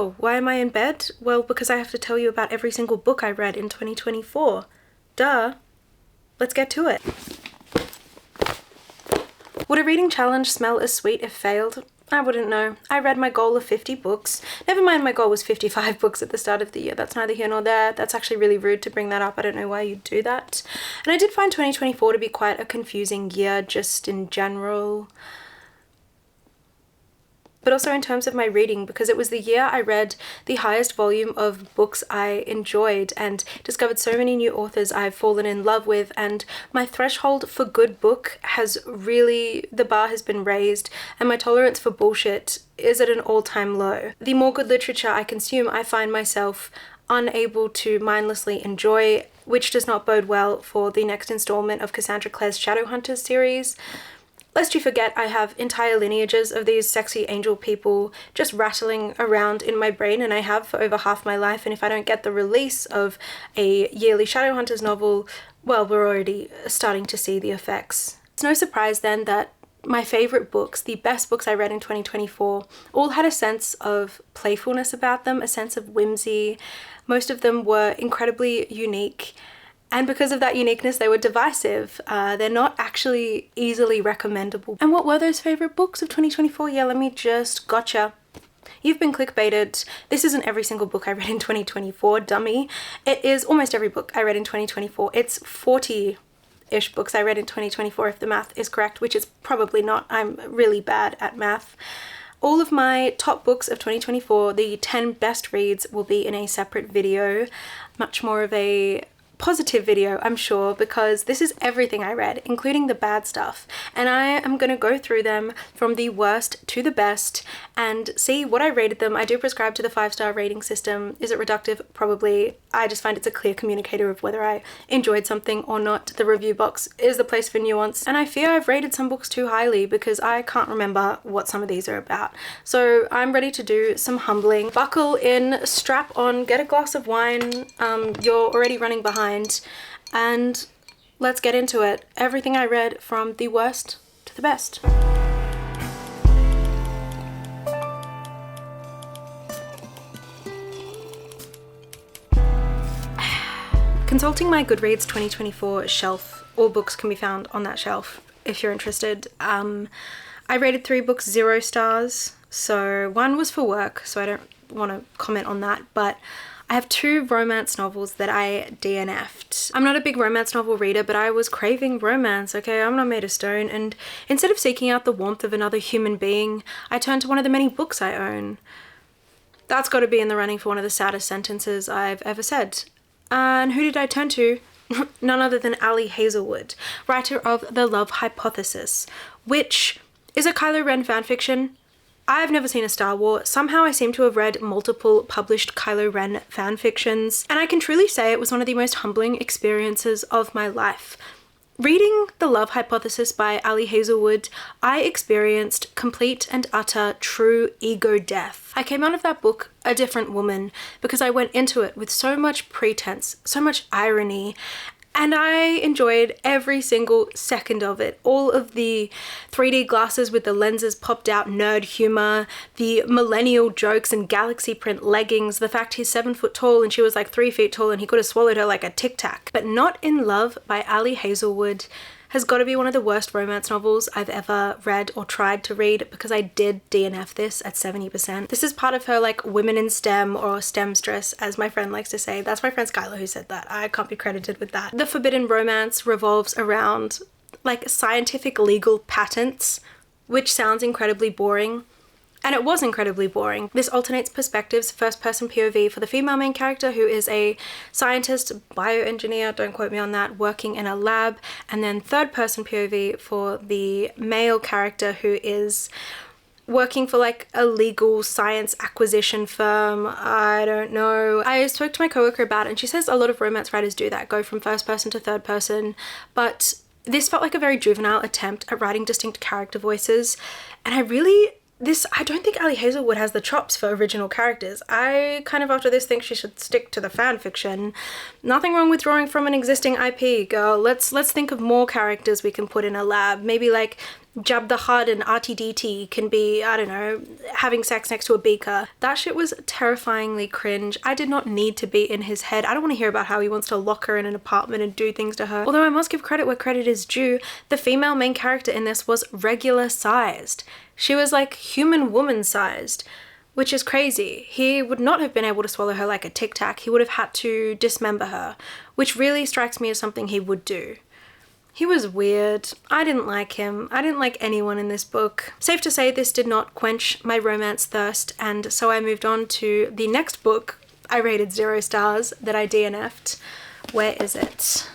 Oh, why am I in bed? Well, because I have to tell you about every single book I read in 2024. Duh. Let's get to it. Would a reading challenge smell as sweet if failed? I wouldn't know. I read my goal of 50 books. Never mind, my goal was 55 books at the start of the year. That's neither here nor there. That's actually really rude to bring that up. I don't know why you'd do that. And I did find 2024 to be quite a confusing year just in general. But also in terms of my reading, because it was the year I read the highest volume of books I enjoyed and discovered so many new authors I've fallen in love with, and my threshold for good book has really, the bar has been raised, and my tolerance for bullshit is at an all-time low. The more good literature I consume, I find myself unable to mindlessly enjoy, which does not bode well for the next installment of Cassandra Clare's Shadowhunters series. Lest you forget, I have entire lineages of these sexy angel people just rattling around in my brain, and I have for over half my life, and if I don't get the release of a yearly Shadowhunters novel, well, we're already starting to see the effects. It's no surprise then that my favourite books, the best books I read in 2024, all had a sense of playfulness about them, a sense of whimsy. Most of them were incredibly unique. And because of that uniqueness, they were divisive. They're not actually easily recommendable. And what were those favourite books of 2024? Yeah, let me just, gotcha. You've been clickbaited. This isn't every single book I read in 2024, dummy. It is almost every book I read in 2024. It's 40-ish books I read in 2024, if the math is correct, which is probably not. I'm really bad at math. All of my top books of 2024, the 10 best reads, will be in a separate video. Much more of a positive video, I'm sure, because this is everything I read, including the bad stuff, and I am going to go through them from the worst to the best and see what I rated them. I do prescribe to the 5-star rating system. Is it reductive? Probably. I just find it's a clear communicator of whether I enjoyed something or not. The review box is the place for nuance, and I fear I've rated some books too highly because I can't remember what some of these are about. So I'm ready to do some humbling. Buckle in, strap on, get a glass of wine. You're already running behind. And let's get into it. Everything I read from the worst to the best. Consulting my Goodreads 2024 shelf, all books can be found on that shelf if you're interested. I rated 3 books 0 stars, so 1 was for work, so I don't want to comment on that, but I have 2 romance novels that I DNF'd. I'm not a big romance novel reader, but I was craving romance, okay? I'm not made of stone, and instead of seeking out the warmth of another human being, I turned to one of the many books I own. That's got to be in the running for one of the saddest sentences I've ever said. And who did I turn to? None other than Ali Hazelwood, writer of The Love Hypothesis, which is a Kylo Ren fanfiction. I've never seen a Star Wars. Somehow I seem to have read multiple published Kylo Ren fanfictions, and I can truly say it was one of the most humbling experiences of my life. Reading The Love Hypothesis by Ali Hazelwood, I experienced complete and utter true ego death. I came out of that book a different woman because I went into it with so much pretense, so much irony, and I enjoyed every single second of it. All of the 3D glasses with the lenses popped out nerd humor, the millennial jokes and galaxy print leggings, the fact he's 7 foot tall and she was like 3 feet tall and he could have swallowed her like a Tic Tac. But Not in Love by Ali Hazelwood has got to be one of the worst romance novels I've ever read or tried to read, because I did DNF this at 70%. This is part of her like women in STEM or STEMstress, as my friend likes to say. That's my friend Skylar who said that. I can't be credited with that. The forbidden romance revolves around like scientific legal patents, which sounds incredibly boring. And it was incredibly boring. This alternates perspectives, first-person POV for the female main character, who is a scientist, bioengineer, don't quote me on that, working in a lab, and then third-person POV for the male character, who is working for like a legal science acquisition firm. I don't know. I spoke to my coworker about it, and she says a lot of romance writers do that, go from first person to third person, but this felt like a very juvenile attempt at writing distinct character voices, and I don't think Ali Hazelwood has the chops for original characters. I kind of after this think she should stick to the fan fiction. Nothing wrong with drawing from an existing IP, girl. Let's think of more characters we can put in a lab. Maybe like Jabba the Hutt and RTDT can be, I don't know, having sex next to a beaker. That shit was terrifyingly cringe. I did not need to be in his head. I don't want to hear about how he wants to lock her in an apartment and do things to her. Although I must give credit where credit is due, the female main character in this was regular sized. She was like human woman sized, which is crazy. He would not have been able to swallow her like a Tic Tac. He would have had to dismember her, which really strikes me as something he would do. He was weird. I didn't like him. I didn't like anyone in this book. Safe to say this did not quench my romance thirst, and so I moved on to the next book I rated 0 stars that I DNF'd. Where is it?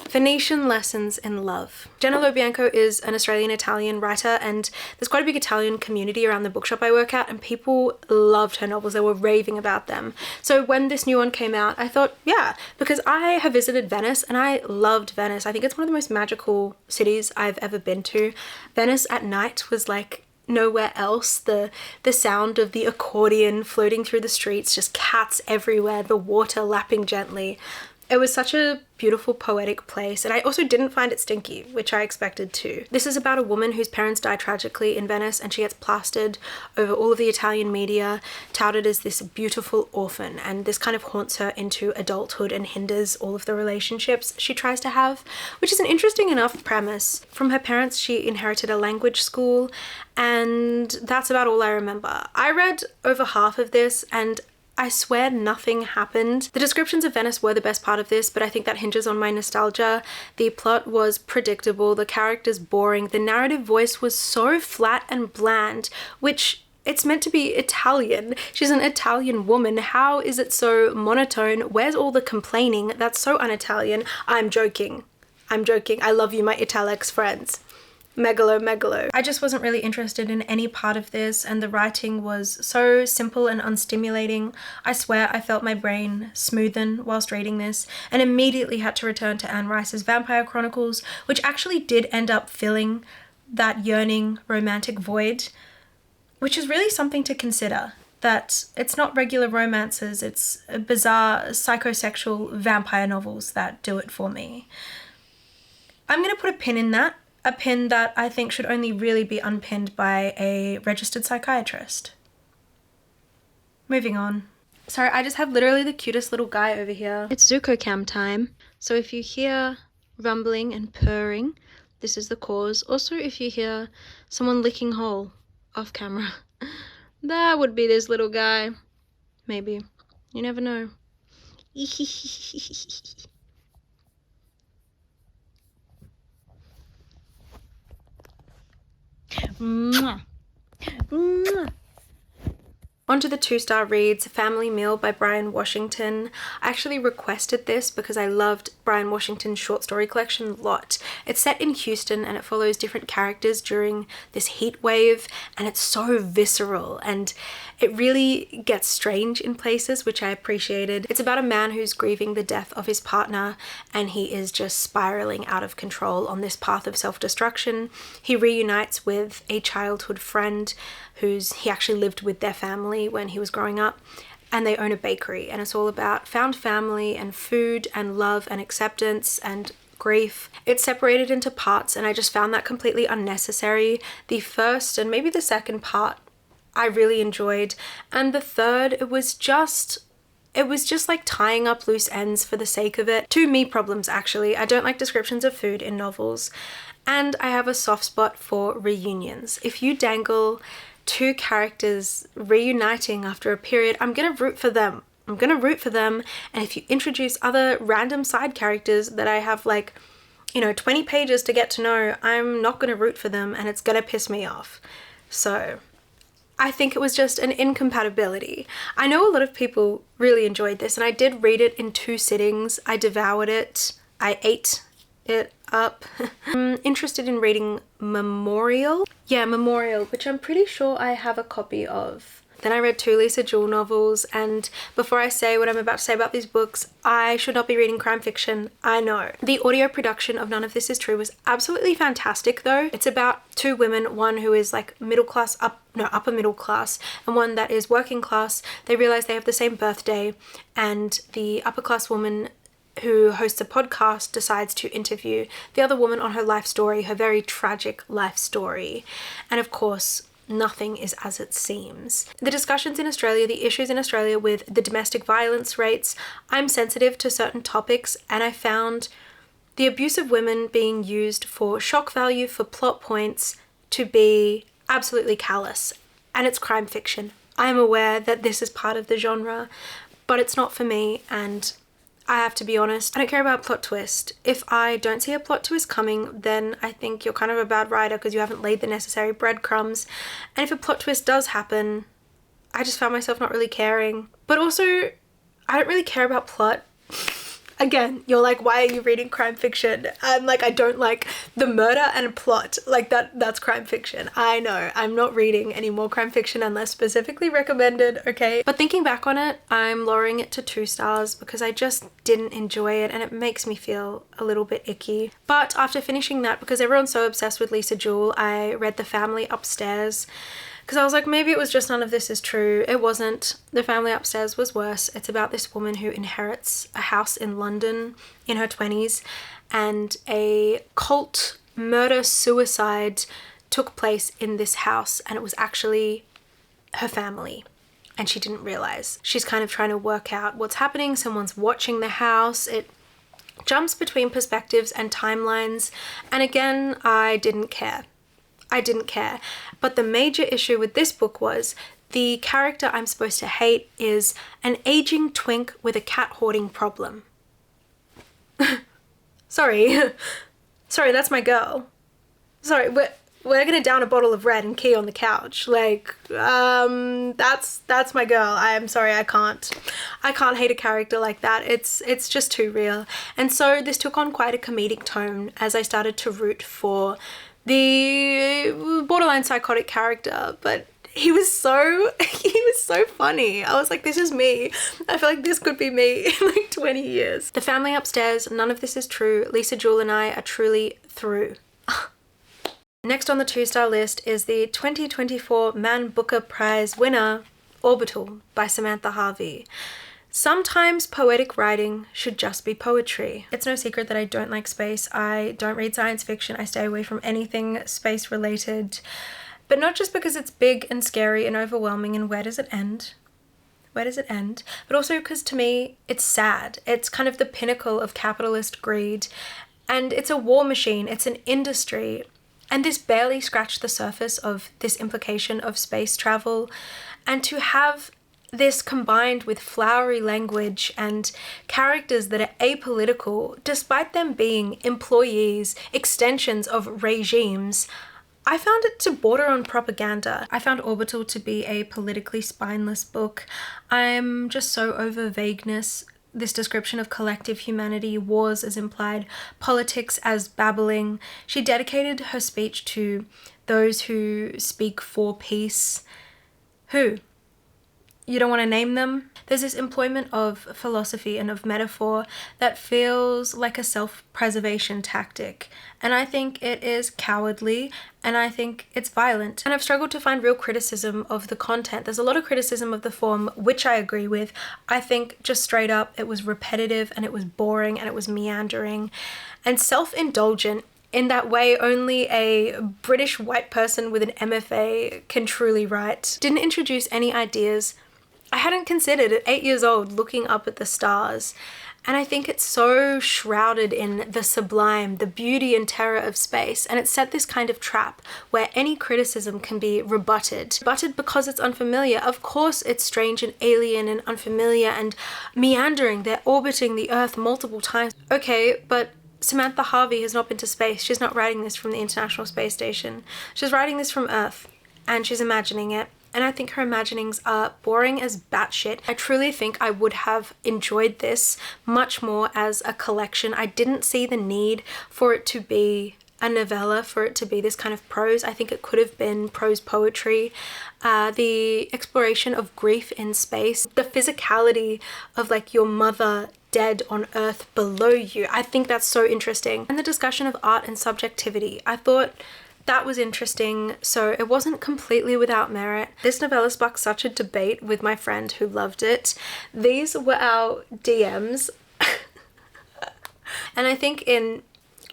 Venetian Lessons in Love. Jenna Lobianco is an Australian-Italian writer, and there's quite a big Italian community around the bookshop I work at, and people loved her novels. They were raving about them. So when this new one came out, I thought, yeah, because I have visited Venice and I loved Venice. I think it's one of the most magical cities I've ever been to. Venice at night was like nowhere else. The sound of the accordion floating through the streets, just cats everywhere, the water lapping gently. It was such a beautiful, poetic place, and I also didn't find it stinky, which I expected to. This is about a woman whose parents die tragically in Venice, and she gets plastered over all of the Italian media, touted as this beautiful orphan, and this kind of haunts her into adulthood and hinders all of the relationships she tries to have, which is an interesting enough premise. From her parents, she inherited a language school, and that's about all I remember. I read over half of this, and I swear nothing happened. The descriptions of Venice were the best part of this, but I think that hinges on my nostalgia. The plot was predictable, the characters boring, the narrative voice was so flat and bland, which it's meant to be Italian. She's an Italian woman. How is it so monotone? Where's all the complaining? That's so un-Italian. I'm joking. I love you, my Italics friends. Megalo. I just wasn't really interested in any part of this, and the writing was so simple and unstimulating. I swear I felt my brain smoothen whilst reading this, and immediately had to return to Anne Rice's Vampire Chronicles, which actually did end up filling that yearning romantic void, which is really something to consider. That it's not regular romances, it's bizarre psychosexual vampire novels that do it for me. I'm gonna put a pin in that. A pin that I think should only really be unpinned by a registered psychiatrist. Moving on. Sorry, I just have literally the cutest little guy over here. It's Zuko cam time. So if you hear rumbling and purring, this is the cause. Also, if you hear someone licking hole off camera, that would be this little guy. Maybe. You never know. Mwah. Mwah. On to the 2-star reads, Family Meal by Brian Washington. I actually requested this because I loved Brian Washington's short story collection a lot. It's set in Houston and it follows different characters during this heat wave, and it's so visceral and it really gets strange in places, which I appreciated. It's about a man who's grieving the death of his partner, and he is just spiraling out of control on this path of self-destruction. He reunites with a childhood friend he actually lived with their family when he was growing up, and they own a bakery, and it's all about found family and food and love and acceptance and grief. It's separated into parts, and I just found that completely unnecessary. The first and maybe the second part I really enjoyed, and the third, it was just like tying up loose ends for the sake of it. 2 me problems actually. I don't like descriptions of food in novels, and I have a soft spot for reunions. If you dangle 2 characters reuniting after a period, I'm gonna root for them. And if you introduce other random side characters that I have 20 pages to get to know, I'm not gonna root for them, and it's gonna piss me off. So I think it was just an incompatibility. I know a lot of people really enjoyed this, and I did read it in 2 sittings. I devoured it. I ate it up. I'm interested in reading Memorial. Yeah, Memorial, which I'm pretty sure I have a copy of. Then I read 2 Lisa Jewell novels, and before I say what I'm about to say about these books, I should not be reading crime fiction. I know. The audio production of None of This Is True was absolutely fantastic though. It's about 2 women, one who is like upper middle class, and one that is working class. They realize they have the same birthday, and the upper class woman who hosts a podcast, decides to interview the other woman on her life story, her very tragic life story. And of course, nothing is as it seems. The discussions in Australia, the issues in Australia with the domestic violence rates, I'm sensitive to certain topics, and I found the abuse of women being used for shock value, for plot points, to be absolutely callous. And it's crime fiction. I am aware that this is part of the genre, but it's not for me, and I have to be honest, I don't care about plot twist. If I don't see a plot twist coming, then I think you're kind of a bad writer because you haven't laid the necessary breadcrumbs. And if a plot twist does happen, I just found myself not really caring. But also, I don't really care about plot. Again, you're like, why are you reading crime fiction? I'm like, I don't like the murder and plot. Like that's crime fiction. I know, I'm not reading any more crime fiction unless specifically recommended, okay? But thinking back on it, I'm lowering it to 2 stars because I just didn't enjoy it and it makes me feel a little bit icky. But after finishing that, because everyone's so obsessed with Lisa Jewell, I read The Family Upstairs. Because I was like, maybe it was just none of this is true. It wasn't. The Family Upstairs was worse. It's about this woman who inherits a house in London in her 20s, and a cult murder-suicide took place in this house, and it was actually her family, and she didn't realize. She's kind of trying to work out what's happening. Someone's watching the house. It jumps between perspectives and timelines, and again, I didn't care. But the major issue with this book was the character I'm supposed to hate is an aging twink with a cat hoarding problem. Sorry, that's my girl. Sorry, we're gonna down a bottle of red and key on the couch. Like, that's my girl. I'm sorry, I can't hate a character like that. It's just too real. And so this took on quite a comedic tone as I started to root for the borderline psychotic character, but he was so funny. I was like, this is me. I feel like this could be me in like 20 years. The Family Upstairs, none of this is true. Lisa Jewell and I are truly through. Next on the 2-star list is the 2024 Man Booker Prize winner, Orbital by Samantha Harvey. Sometimes poetic writing should just be poetry. It's no secret that I don't like space. I don't read science fiction. I stay away from anything space related. But not just because it's big and scary and overwhelming and where does it end? But also because to me, it's sad. It's kind of the pinnacle of capitalist greed. And it's a war machine. It's an industry. And this barely scratched the surface of this implication of space travel. And to have this combined with flowery language and characters that are apolitical, despite them being employees, extensions of regimes, I found it to border on propaganda. I found Orbital to be a politically spineless book. I'm just so over vagueness. This description of collective humanity, wars as implied, politics as babbling. She dedicated her speech to those who speak for peace. Who? You don't want to name them? There's this employment of philosophy and of metaphor that feels like a self-preservation tactic. And I think it is cowardly, and I think it's violent. And I've struggled to find real criticism of the content. There's a lot of criticism of the form, which I agree with. I think just straight up, it was repetitive and it was boring and it was meandering and self-indulgent in that way only a British white person with an MFA can truly write. Didn't introduce any ideas I hadn't considered at 8 years old, looking up at the stars. And I think it's so shrouded in the sublime, the beauty and terror of space. And it set this kind of trap where any criticism can be rebutted. Rebutted because it's unfamiliar. Of course it's strange and alien and unfamiliar and meandering. They're orbiting the Earth multiple times. Okay, but Samantha Harvey has not been to space. She's not writing this from the International Space Station. She's writing this from Earth and she's imagining it. And I think her imaginings are boring as batshit. I truly think I would have enjoyed this much more as a collection. I didn't see the need for it to be a novella, for it to be this kind of prose. I think it could have been prose poetry. The exploration of grief in space, the physicality of like your mother dead on Earth below you. I think that's so interesting. And the discussion of art and subjectivity. I thought that was interesting, so it wasn't completely without merit. This novella sparked such a debate with my friend who loved it. These were our DMs. And I think in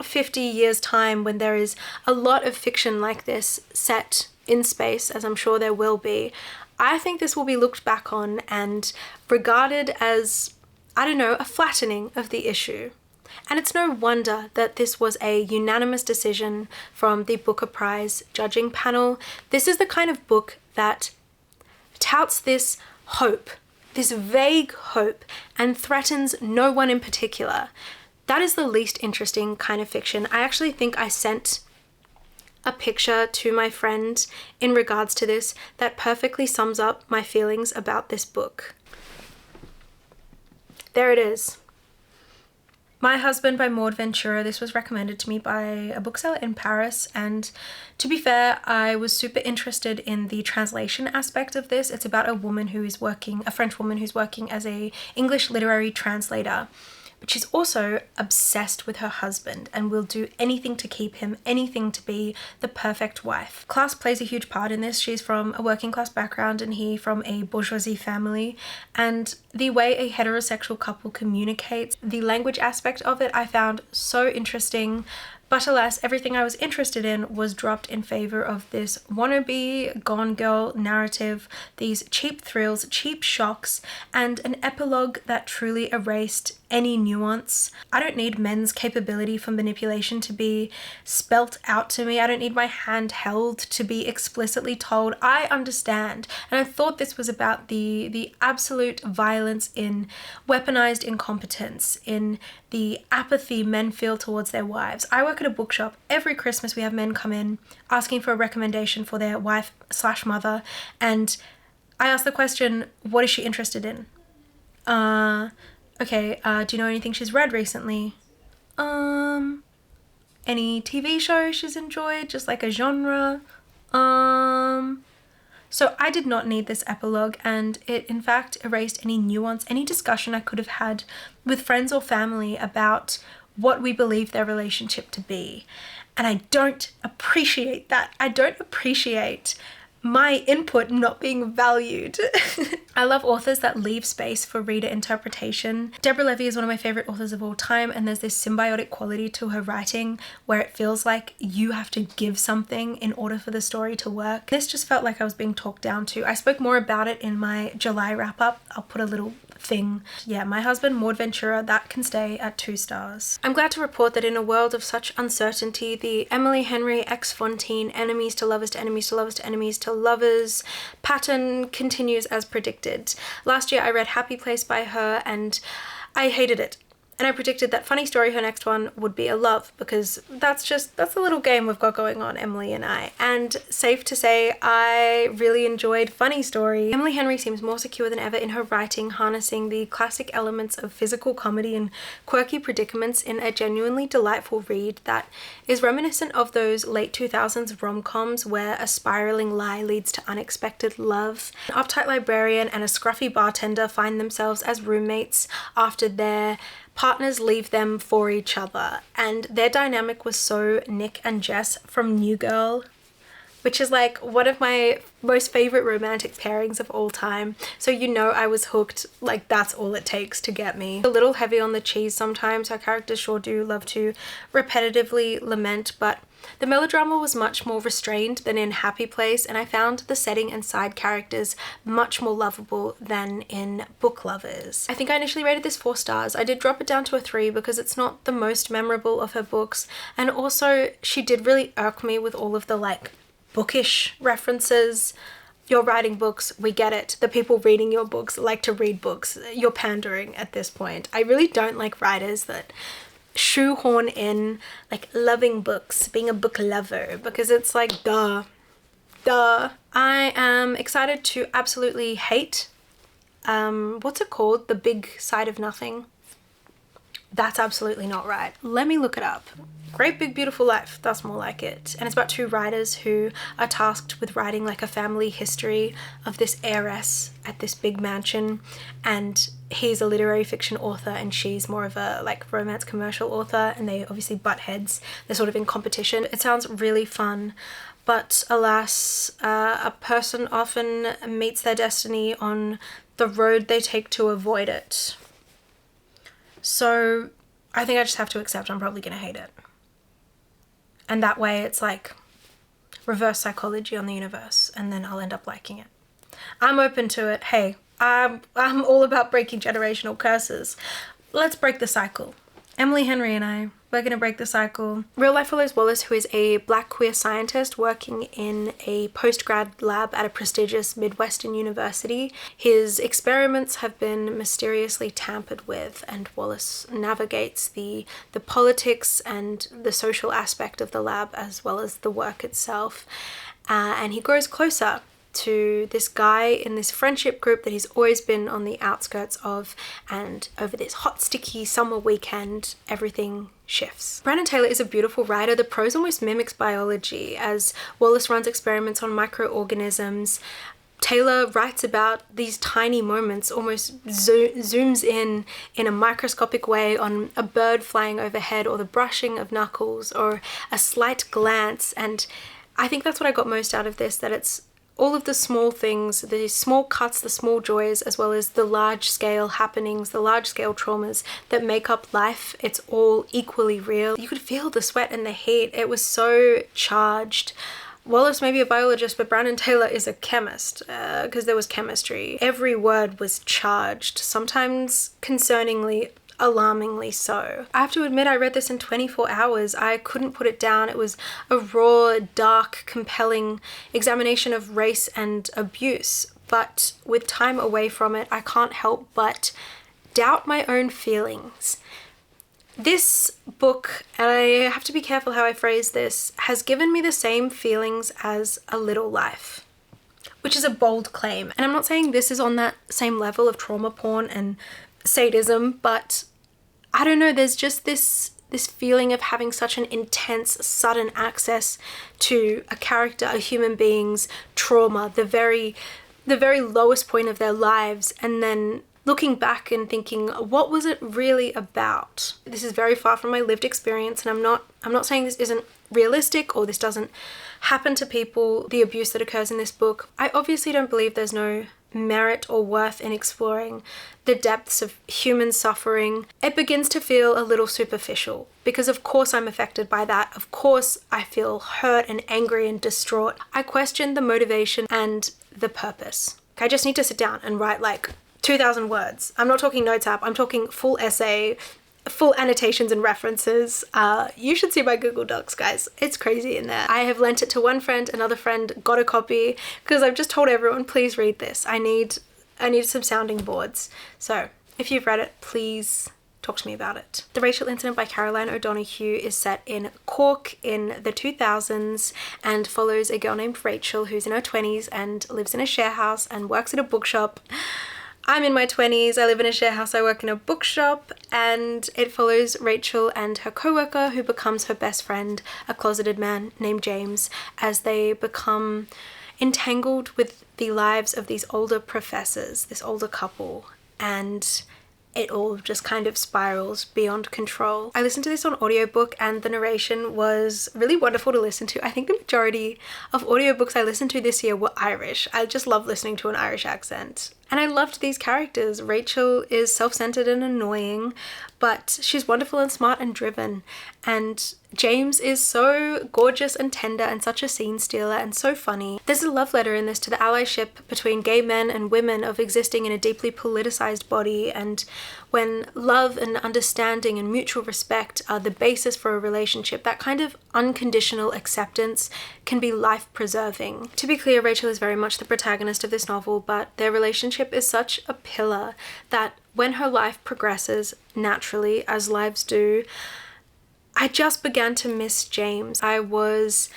50 years' time, when there is a lot of fiction like this set in space, as I'm sure there will be, I think this will be looked back on and regarded as, I don't know, a flattening of the issue. And it's no wonder that this was a unanimous decision from the Booker Prize judging panel. This is the kind of book that touts this hope, this vague hope, and threatens no one in particular. That is the least interesting kind of fiction. I actually think I sent a picture to my friend in regards to this that perfectly sums up my feelings about this book. There it is. My Husband by Maud Ventura. This was recommended to me by a bookseller in Paris, and to be fair, I was super interested in the translation aspect of this. It's about a woman who is working, a French woman who's working as a English literary translator, but she's also obsessed with her husband and will do anything to keep him, anything to be the perfect wife. Class plays a huge part in this. She's from a working class background and he from a bourgeoisie family, and the way a heterosexual couple communicates, the language aspect of it, I found so interesting. But alas, everything I was interested in was dropped in favor of this wannabe Gone Girl narrative, these cheap thrills, cheap shocks, and an epilogue that truly erased any nuance. I don't need men's capability for manipulation to be spelt out to me. I don't need my hand held to be explicitly told. I understand. And I thought this was about the absolute violence in weaponized incompetence, in the apathy men feel towards their wives. I work at a bookshop. Every Christmas we have men come in asking for a recommendation for their wife/mother, and I ask the question, what is she interested in? Okay, do you know anything she's read recently? Any TV show she's enjoyed, just like a genre? So I did not need this epilogue, and it in fact erased any nuance, any discussion I could have had with friends or family about what we believe their relationship to be. And I don't appreciate that. I don't appreciate my input not being valued. I love authors that leave space for reader interpretation. Deborah Levy is one of my favorite authors of all time, and there's this symbiotic quality to her writing where it feels like you have to give something in order for the story to work. This just felt like I was being talked down to. I spoke more about it in my July wrap-up. I'll put a little thing. Yeah, My Husband, Maud Ventura, that can stay at 2 stars. I'm glad to report that in a world of such uncertainty, the Emily Henry X Fontaine enemies to lovers to enemies to lovers to enemies to lovers pattern continues as predicted. Last year I read Happy Place by her and I hated it. And I predicted that Funny Story, her next one, would be a love, because that's the little game we've got going on, Emily and I. And safe to say, I really enjoyed Funny Story. Emily Henry seems more secure than ever in her writing, harnessing the classic elements of physical comedy and quirky predicaments in a genuinely delightful read that is reminiscent of those late 2000s rom-coms where a spiraling lie leads to unexpected love. An uptight librarian and a scruffy bartender find themselves as roommates after their partners leave them for each other, and their dynamic was so Nick and Jess from New Girl, which is like one of my most favorite romantic pairings of all time. So you know I was hooked. Like, that's all it takes to get me. A little heavy on the cheese sometimes. Our characters sure do love to repetitively lament, but the melodrama was much more restrained than in Happy Place, and I found the setting and side characters much more lovable than in Book Lovers. I think I initially rated this 4 stars. I did drop it down to a 3 because it's not the most memorable of her books, and also she did really irk me with all of the like bookish references. You're writing books, we get it. The people reading your books like to read books. You're pandering at this point. I really don't like writers that shoehorn in like loving books, being a book lover, because it's like duh. I am excited to absolutely hate what's it called, The Big Side of Nothing. That's absolutely not right. Let me look it up. Great Big Beautiful Life, that's more like it. And it's about 2 writers who are tasked with writing like a family history of this heiress at this big mansion, and he's a literary fiction author and she's more of a like romance commercial author, and they obviously butt heads. They're sort of in competition. It sounds really fun, but alas, a person often meets their destiny on the road they take to avoid it. So I think I just have to accept I'm probably going to hate it. And that way it's like reverse psychology on the universe, and then I'll end up liking it. I'm open to it. Hey, I'm all about breaking generational curses. Let's break the cycle. Emily Henry and I, we're going to break the cycle. Real life follows Wallace, who is a black queer scientist working in a post-grad lab at a prestigious Midwestern university. His experiments have been mysteriously tampered with, and Wallace navigates the politics and the social aspect of the lab as well as the work itself. And he grows closer to this guy in this friendship group that he's always been on the outskirts of, and over this hot, sticky summer weekend, everything shifts. Brandon Taylor is a beautiful writer. The prose almost mimics biology as Wallace runs experiments on microorganisms. Taylor writes about these tiny moments, almost zooms in a microscopic way on a bird flying overhead, or the brushing of knuckles, or a slight glance. And I think that's what I got most out of this, that it's all of the small things, the small cuts, the small joys, as well as the large scale happenings, the large scale traumas that make up life. It's all equally real. You could feel the sweat and the heat. It was so charged. Wallace may be a biologist, but Brandon Taylor is a chemist, because there was chemistry. Every word was charged, sometimes concerningly, alarmingly so. I have to admit, I read this in 24 hours. I couldn't put it down. It was a raw, dark, compelling examination of race and abuse. But with time away from it, I can't help but doubt my own feelings. This book, and I have to be careful how I phrase this, has given me the same feelings as A Little Life, which is a bold claim. And I'm not saying this is on that same level of trauma porn and sadism, but I don't know, there's just this feeling of having such an intense, sudden access to a character, a human being's trauma, the very lowest point of their lives, and then looking back and thinking, what was it really about? This is very far from my lived experience, and I'm not saying this isn't realistic or this doesn't happen to people, the abuse that occurs in this book. I obviously don't believe there's no merit or worth in exploring the depths of human suffering. It begins to feel a little superficial, because of course I'm affected by that. Of course I feel hurt and angry and distraught. I question the motivation and the purpose. I just need to sit down and write like 2,000 words. I'm not talking notes app, I'm talking full essay, full annotations and references. You should see my Google Docs, guys. It's crazy in there. I have lent it to one friend, another friend got a copy, because I've just told everyone, please read this. I need some sounding boards. So if you've read it, please talk to me about it. The Racial Incident by Caroline O'Donoghue is set in Cork in the 2000s and follows a girl named Rachel who's in her 20s and lives in a share house and works at a bookshop. I'm in my 20s, I live in a share house, I work in a bookshop, and it follows Rachel and her co-worker, who becomes her best friend, a closeted man named James, as they become entangled with the lives of these older professors, this older couple, and it all just kind of spirals beyond control. I listened to this on audiobook, and the narration was really wonderful to listen to. I think the majority of audiobooks I listened to this year were Irish. I just love listening to an Irish accent. And I loved these characters. Rachel is self-centered and annoying, but she's wonderful and smart and driven. And James is so gorgeous and tender and such a scene stealer and so funny. There's a love letter in this to the allyship between gay men and women of existing in a deeply politicized body, and when love and understanding and mutual respect are the basis for a relationship, that kind of unconditional acceptance can be life-preserving. To be clear, Rachel is very much the protagonist of this novel, but their relationship is such a pillar that when her life progresses naturally, as lives do, I just began to miss James. I was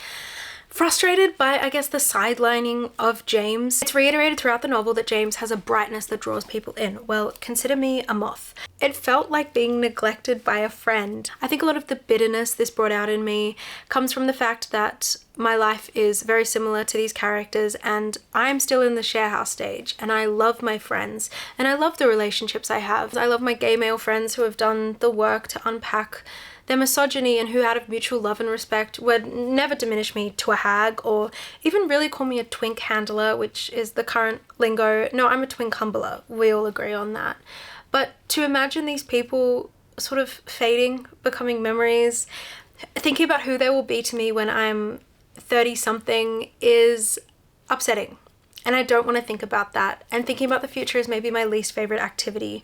frustrated by, I guess, the sidelining of James. It's reiterated throughout the novel that James has a brightness that draws people in. Well, consider me a moth. It felt like being neglected by a friend. I think a lot of the bitterness this brought out in me comes from the fact that my life is very similar to these characters, and I'm still in the share house stage, and I love my friends, and I love the relationships I have. I love my gay male friends who have done the work to unpack their misogyny and who, out of mutual love and respect, would never diminish me to a hag or even really call me a twink handler, which is the current lingo. No, I'm a twink humbler. We all agree on that. But to imagine these people sort of fading, becoming memories. Thinking about who they will be to me when I'm 30 something is upsetting. And I don't want to think about that. And thinking about the future is maybe my least favorite activity.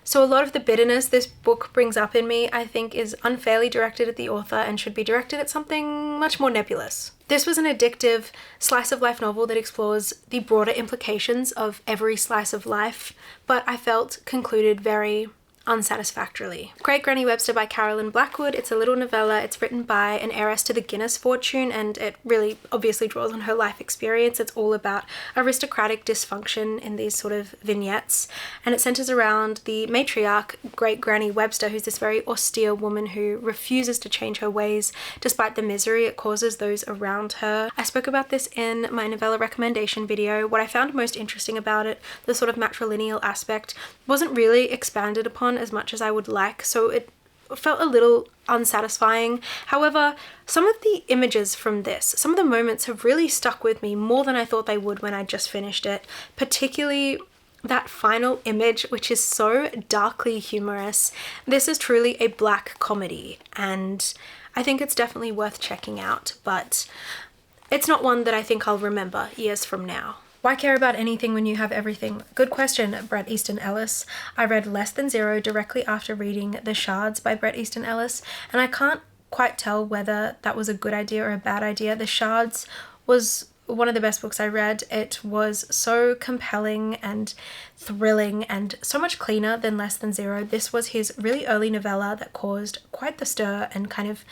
So a lot of the bitterness this book brings up in me, I think, is unfairly directed at the author and should be directed at something much more nebulous. This was an addictive slice of life novel that explores the broader implications of every slice of life, but I felt concluded very unsatisfactorily. Great Granny Webster by Carolyn Blackwood. It's a little novella. It's written by an heiress to the Guinness fortune, and it really obviously draws on her life experience. It's all about aristocratic dysfunction in these sort of vignettes, and it centers around the matriarch, Great Granny Webster, who's this very austere woman who refuses to change her ways despite the misery it causes those around her. I spoke about this in my novella recommendation video. What I found most interesting about it, the sort of matrilineal aspect, wasn't really expanded upon as much as I would like, so it felt a little unsatisfying. However, some of the images from this, some of the moments have really stuck with me more than I thought they would when I just finished it, particularly that final image, which is so darkly humorous. This is truly a black comedy, and I think it's definitely worth checking out, but it's not one that I think I'll remember years from now. Why care about anything when you have everything? Good question, Bret Easton Ellis. I read Less Than Zero directly after reading The Shards by Bret Easton Ellis, and I can't quite tell whether that was a good idea or a bad idea. The Shards was one of the best books I read. It was so compelling and thrilling and so much cleaner than Less Than Zero. This was his really early novella that caused quite the stir and kind of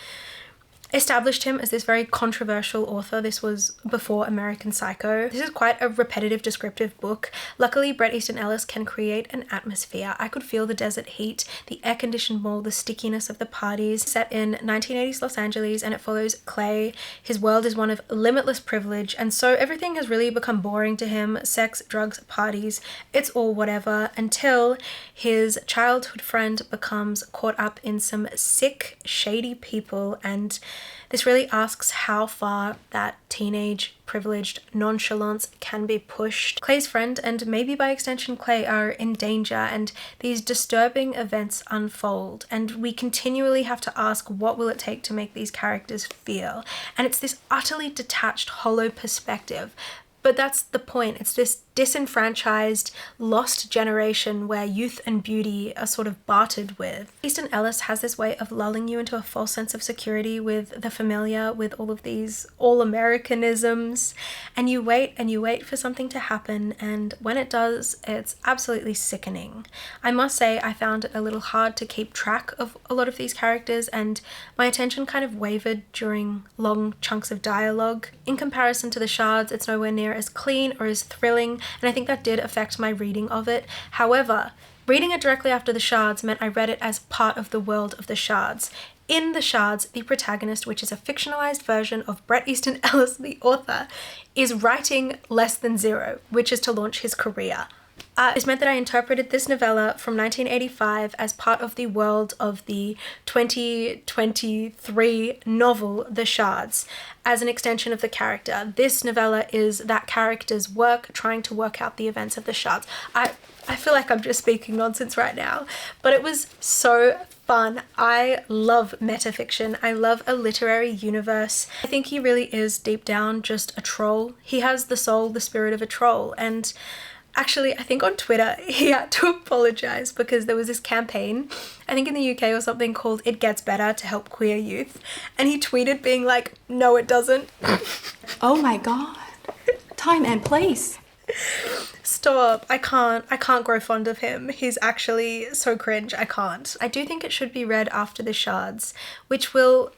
established him as this very controversial author. This was before American Psycho. This is quite a repetitive, descriptive book. Luckily, Bret Easton Ellis can create an atmosphere. I could feel the desert heat, the air-conditioned mall, the stickiness of the parties. Set in 1980s Los Angeles, and it follows Clay. His world is one of limitless privilege, and so everything has really become boring to him. Sex, drugs, parties, it's all whatever, until his childhood friend becomes caught up in some sick, shady people, and this really asks how far that teenage privileged nonchalance can be pushed. Clay's friend, and maybe by extension Clay, are in danger, and these disturbing events unfold, and we continually have to ask, what will it take to make these characters feel? And it's this utterly detached, hollow perspective. But that's the point. It's this disenfranchised, lost generation where youth and beauty are sort of bartered with. Easton Ellis has this way of lulling you into a false sense of security with the familiar, with all of these all-Americanisms, and you wait for something to happen, and when it does, it's absolutely sickening. I must say I found it a little hard to keep track of a lot of these characters, and my attention kind of wavered during long chunks of dialogue. In comparison to The Shards, it's nowhere near as clean or as thrilling, and I think that did affect my reading of it. However, reading it directly after The Shards meant I read it as part of the world of The Shards. In The Shards, the protagonist, which is a fictionalized version of Bret Easton Ellis, the author, is writing Less Than Zero, which is to launch his career. This meant that I interpreted this novella from 1985 as part of the world of the 2023 novel The Shards, as an extension of the character. This novella is that character's work trying to work out the events of The Shards. I feel like I'm just speaking nonsense right now, but it was so fun. I love metafiction. I love a literary universe. I think he really is deep down just a troll. He has the soul, the spirit of a troll, and actually, I think on Twitter, he had to apologize because there was this campaign, I think in the UK or something, called It Gets Better, to help queer youth. And he tweeted being like, no, it doesn't. Oh my God. Time and place. Stop. I can't grow fond of him. He's actually so cringe. I can't. I do think it should be read after The Shards, which will,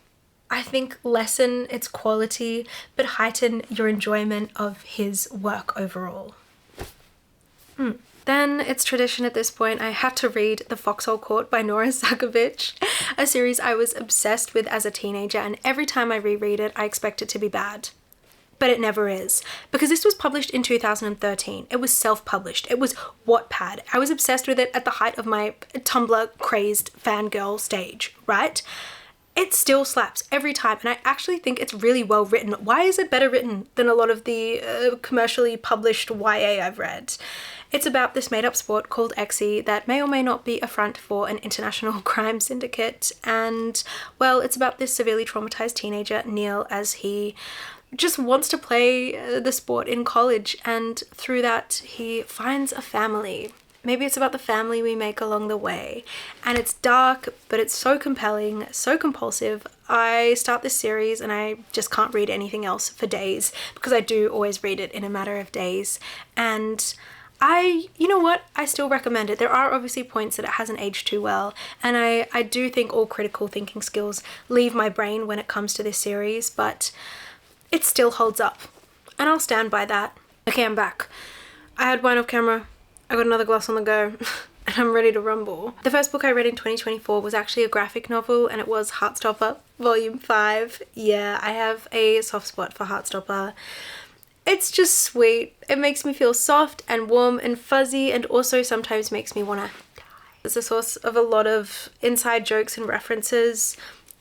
I think, lessen its quality, but heighten your enjoyment of his work overall. Then it's tradition at this point. I have to read The Foxhole Court by Nora Zakovich, a series I was obsessed with as a teenager, and every time I reread it, I expect it to be bad. But it never is, because this was published in 2013. It was self-published. It was Wattpad. I was obsessed with it at the height of my Tumblr crazed fangirl stage, right? it still slaps every time, and I actually think it's really well written. Why is it better written than a lot of the commercially published YA I've read? It's about this made-up sport called Exy that may or may not be a front for an international crime syndicate, and, well, it's about this severely traumatized teenager, Neil, as he just wants to play the sport in college, and through that he finds a family. Maybe it's about the family we make along the way. And it's dark, but it's so compelling, so compulsive. I start this series and I just can't read anything else for days, because I do always read it in a matter of days. And you know what? I still recommend it. There are obviously points that it hasn't aged too well. And I do think all critical thinking skills leave my brain when it comes to this series, but it still holds up. And I'll stand by that. Okay, I'm back. I had wine off camera. I got another glass on the go, and I'm ready to rumble. The first book I read in 2024 was actually a graphic novel, and it was Heartstopper, Volume 5. Yeah, I have a soft spot for Heartstopper. It's just sweet. It makes me feel soft and warm and fuzzy, and also sometimes makes me want to die. It's a source of a lot of inside jokes and references.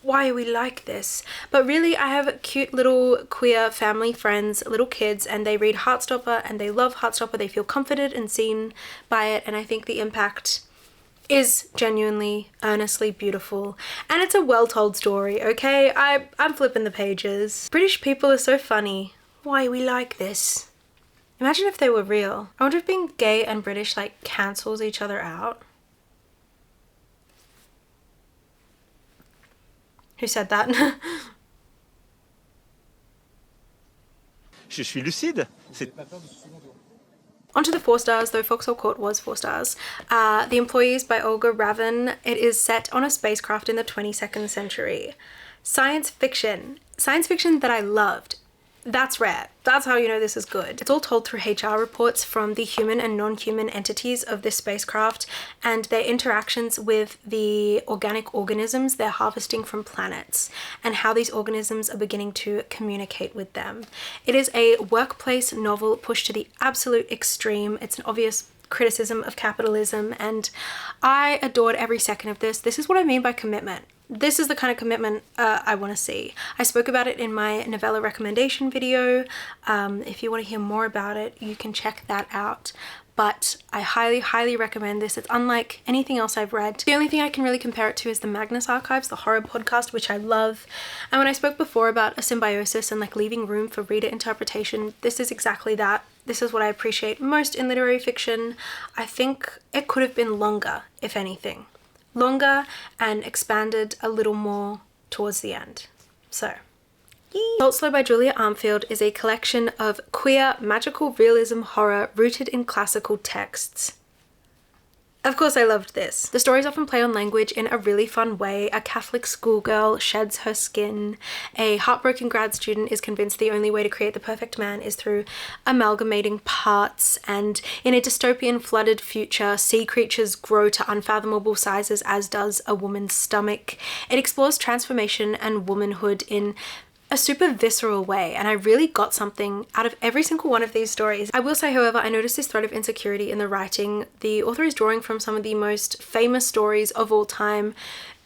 Why are we like this? But really, I have cute little queer family friends, little kids, and they read Heartstopper and they love Heartstopper. They feel comforted and seen by it, and I think the impact is genuinely, earnestly beautiful. And it's a well-told story, okay? I'm flipping the pages. British people are so funny. Why are we like this? Imagine if they were real. I wonder if being gay and British like cancels each other out. Who said that? Je suis lucide. Onto the 4 stars, though Foxhole Court was 4 stars. The Employees by Olga Ravin. It is set on a spacecraft in the 22nd century. Science fiction. Science fiction that I loved. That's rare. That's how you know this is good. It's all told through HR reports from the human and non-human entities of this spacecraft and their interactions with the organic organisms they're harvesting from planets and how these organisms are beginning to communicate with them. It is a workplace novel pushed to the absolute extreme. It's an obvious criticism of capitalism, and I adored every second of this. This is what I mean by commitment. This is the kind of commitment I want to see. I spoke about it in my novella recommendation video. If you want to hear more about it, you can check that out. But I highly, highly recommend this. It's unlike anything else I've read. The only thing I can really compare it to is the Magnus Archives, the horror podcast, which I love. And when I spoke before about a symbiosis and like leaving room for reader interpretation, this is exactly that. This is what I appreciate most in literary fiction. I think it could have been longer, if anything. Longer and expanded a little more towards the end. So, Salt Slow by Julia Armfield is a collection of queer magical realism horror rooted in classical texts. Of course I loved this. The stories often play on language in a really fun way. A Catholic schoolgirl sheds her skin. A heartbroken grad student is convinced the only way to create the perfect man is through amalgamating parts. And in a dystopian flooded future, sea creatures grow to unfathomable sizes, as does a woman's stomach. It explores transformation and womanhood in a super visceral way, and I really got something out of every single one of these stories. I will say, however, I noticed this thread of insecurity in the writing. The author is drawing from some of the most famous stories of all time.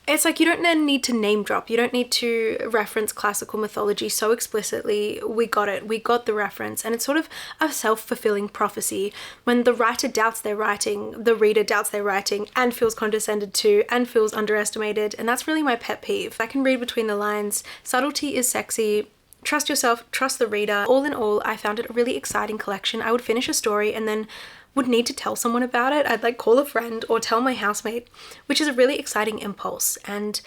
It's like you don't then need to name drop. You don't need to reference classical mythology so explicitly. We got it. We got the reference. And it's sort of a self-fulfilling prophecy. When the writer doubts their writing, the reader doubts their writing and feels condescended to and feels underestimated. And that's really my pet peeve. I can read between the lines. Subtlety is sexy. Trust yourself. Trust the reader. All in all, I found it a really exciting collection. I would finish a story and then would need to tell someone about it. I'd like call a friend or tell my housemate, which is a really exciting impulse. And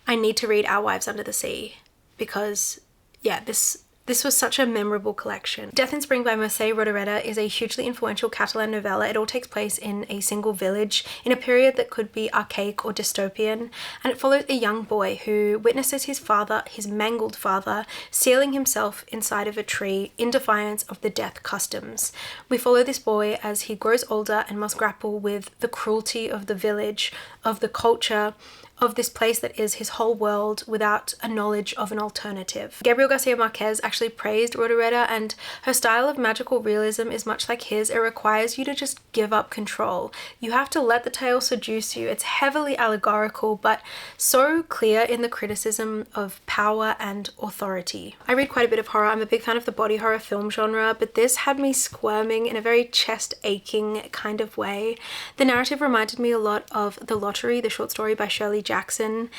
I need to read Our Wives Under the Sea because, yeah, this was such a memorable collection. Death in Spring by Mercè Rodoreda is a hugely influential Catalan novella. It all takes place in a single village in a period that could be archaic or dystopian, and it follows a young boy who witnesses his father, his mangled father, sealing himself inside of a tree in defiance of the death customs. We follow this boy as he grows older and must grapple with the cruelty of the village, of the culture, of this place that is his whole world without a knowledge of an alternative. Gabriel Garcia Marquez actually praised Rodoreda, and her style of magical realism is much like his. It requires you to just give up control. You have to let the tale seduce you. It's heavily allegorical, but so clear in the criticism of power and authority. I read quite a bit of horror. I'm a big fan of the body horror film genre, but this had me squirming in a very chest aching kind of way. The narrative reminded me a lot of The Lottery, the short story by Shirley Jackson,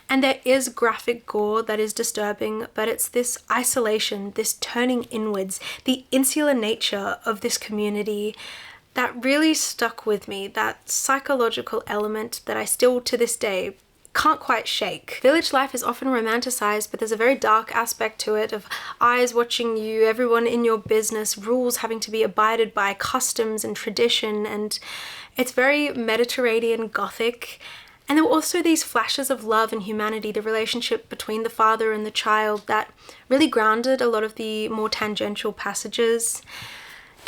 and there is graphic gore that is disturbing, but it's this isolation, this turning inwards, the insular nature of this community that really stuck with me, that psychological element that I still to this day can't quite shake. Village life is often romanticized, but there's a very dark aspect to it, of eyes watching you, everyone in your business, rules having to be abided by, customs and tradition, and it's very Mediterranean Gothic. And there were also these flashes of love and humanity, the relationship between the father and the child, that really grounded a lot of the more tangential passages.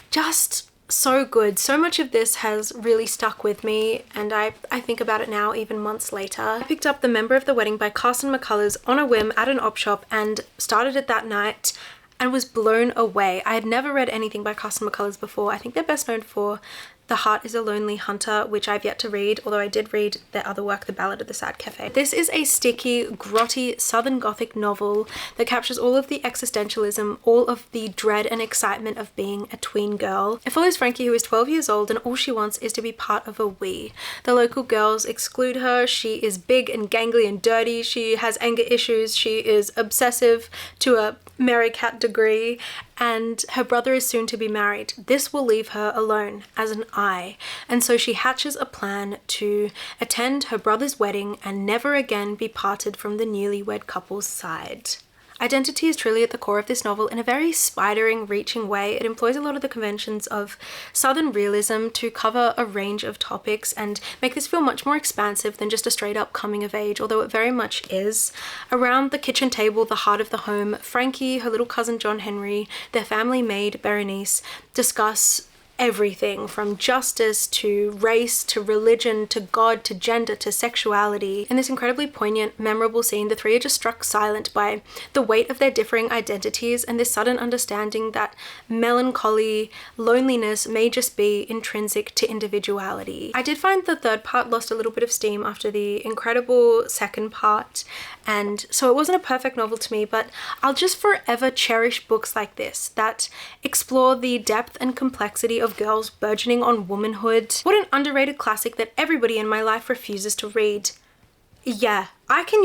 Just so good. So much of this has really stuck with me, and I think about it now even months later. I picked up The Member of the Wedding by Carson McCullers on a whim at an op shop and started it that night and was blown away. I had never read anything by Carson McCullers before. I think they're best known for The Heart is a Lonely Hunter, which I've yet to read, although I did read their other work, The Ballad of the Sad Cafe. This is a sticky, grotty, Southern Gothic novel that captures all of the existentialism, all of the dread and excitement of being a tween girl. It follows Frankie, who is 12 years old, and all she wants is to be part of a we. The local girls exclude her. She is big and gangly and dirty. She has anger issues. She is obsessive to a Mary Cat degree, and her brother is soon to be married. This will leave her alone as an eye, and so she hatches a plan to attend her brother's wedding and never again be parted from the newlywed couple's side. Identity is truly at the core of this novel in a very spidering, reaching way. It employs a lot of the conventions of Southern realism to cover a range of topics and make this feel much more expansive than just a straight up coming of age, although it very much is. Around the kitchen table, the heart of the home, Frankie, her little cousin John Henry, their family maid Berenice discuss everything from justice to race to religion to God to gender to sexuality. In this incredibly poignant, memorable scene, the three are just struck silent by the weight of their differing identities and this sudden understanding that melancholy, loneliness may just be intrinsic to individuality. I did find the third part lost a little bit of steam after the incredible second part, and so it wasn't a perfect novel to me, but I'll just forever cherish books like this that explore the depth and complexity of girls burgeoning on womanhood. What an underrated classic that everybody in my life refuses to read. Yeah, I can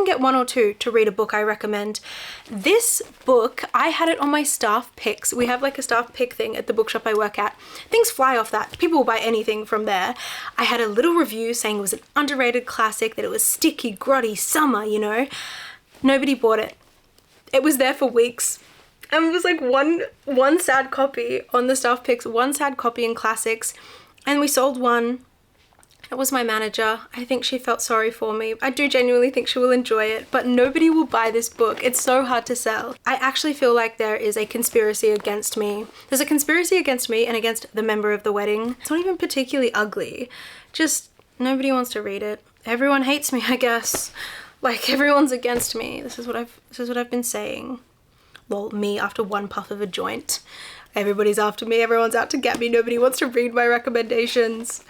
get one or two to read a book I recommend. This book, I had it on my staff picks. We have like a staff pick thing at the bookshop I work at. Things fly off that. People will buy anything from there. I had a little review saying it was an underrated classic, that it was sticky, grotty, summer, you know. Nobody bought it. It was there for weeks. And it was like one sad copy on the staff picks, one sad copy in classics, and we sold one. It was my manager. I think she felt sorry for me. I do genuinely think she will enjoy it, but nobody will buy this book. It's so hard to sell. I actually feel like there is a conspiracy against me. There's a conspiracy against me and against The Member of the Wedding. It's not even particularly ugly. Just nobody wants to read it. Everyone hates me, I guess. Like, everyone's against me. This is what I've been saying. Well, me after one puff of a joint. Everybody's after me, everyone's out to get me, nobody wants to read my recommendations.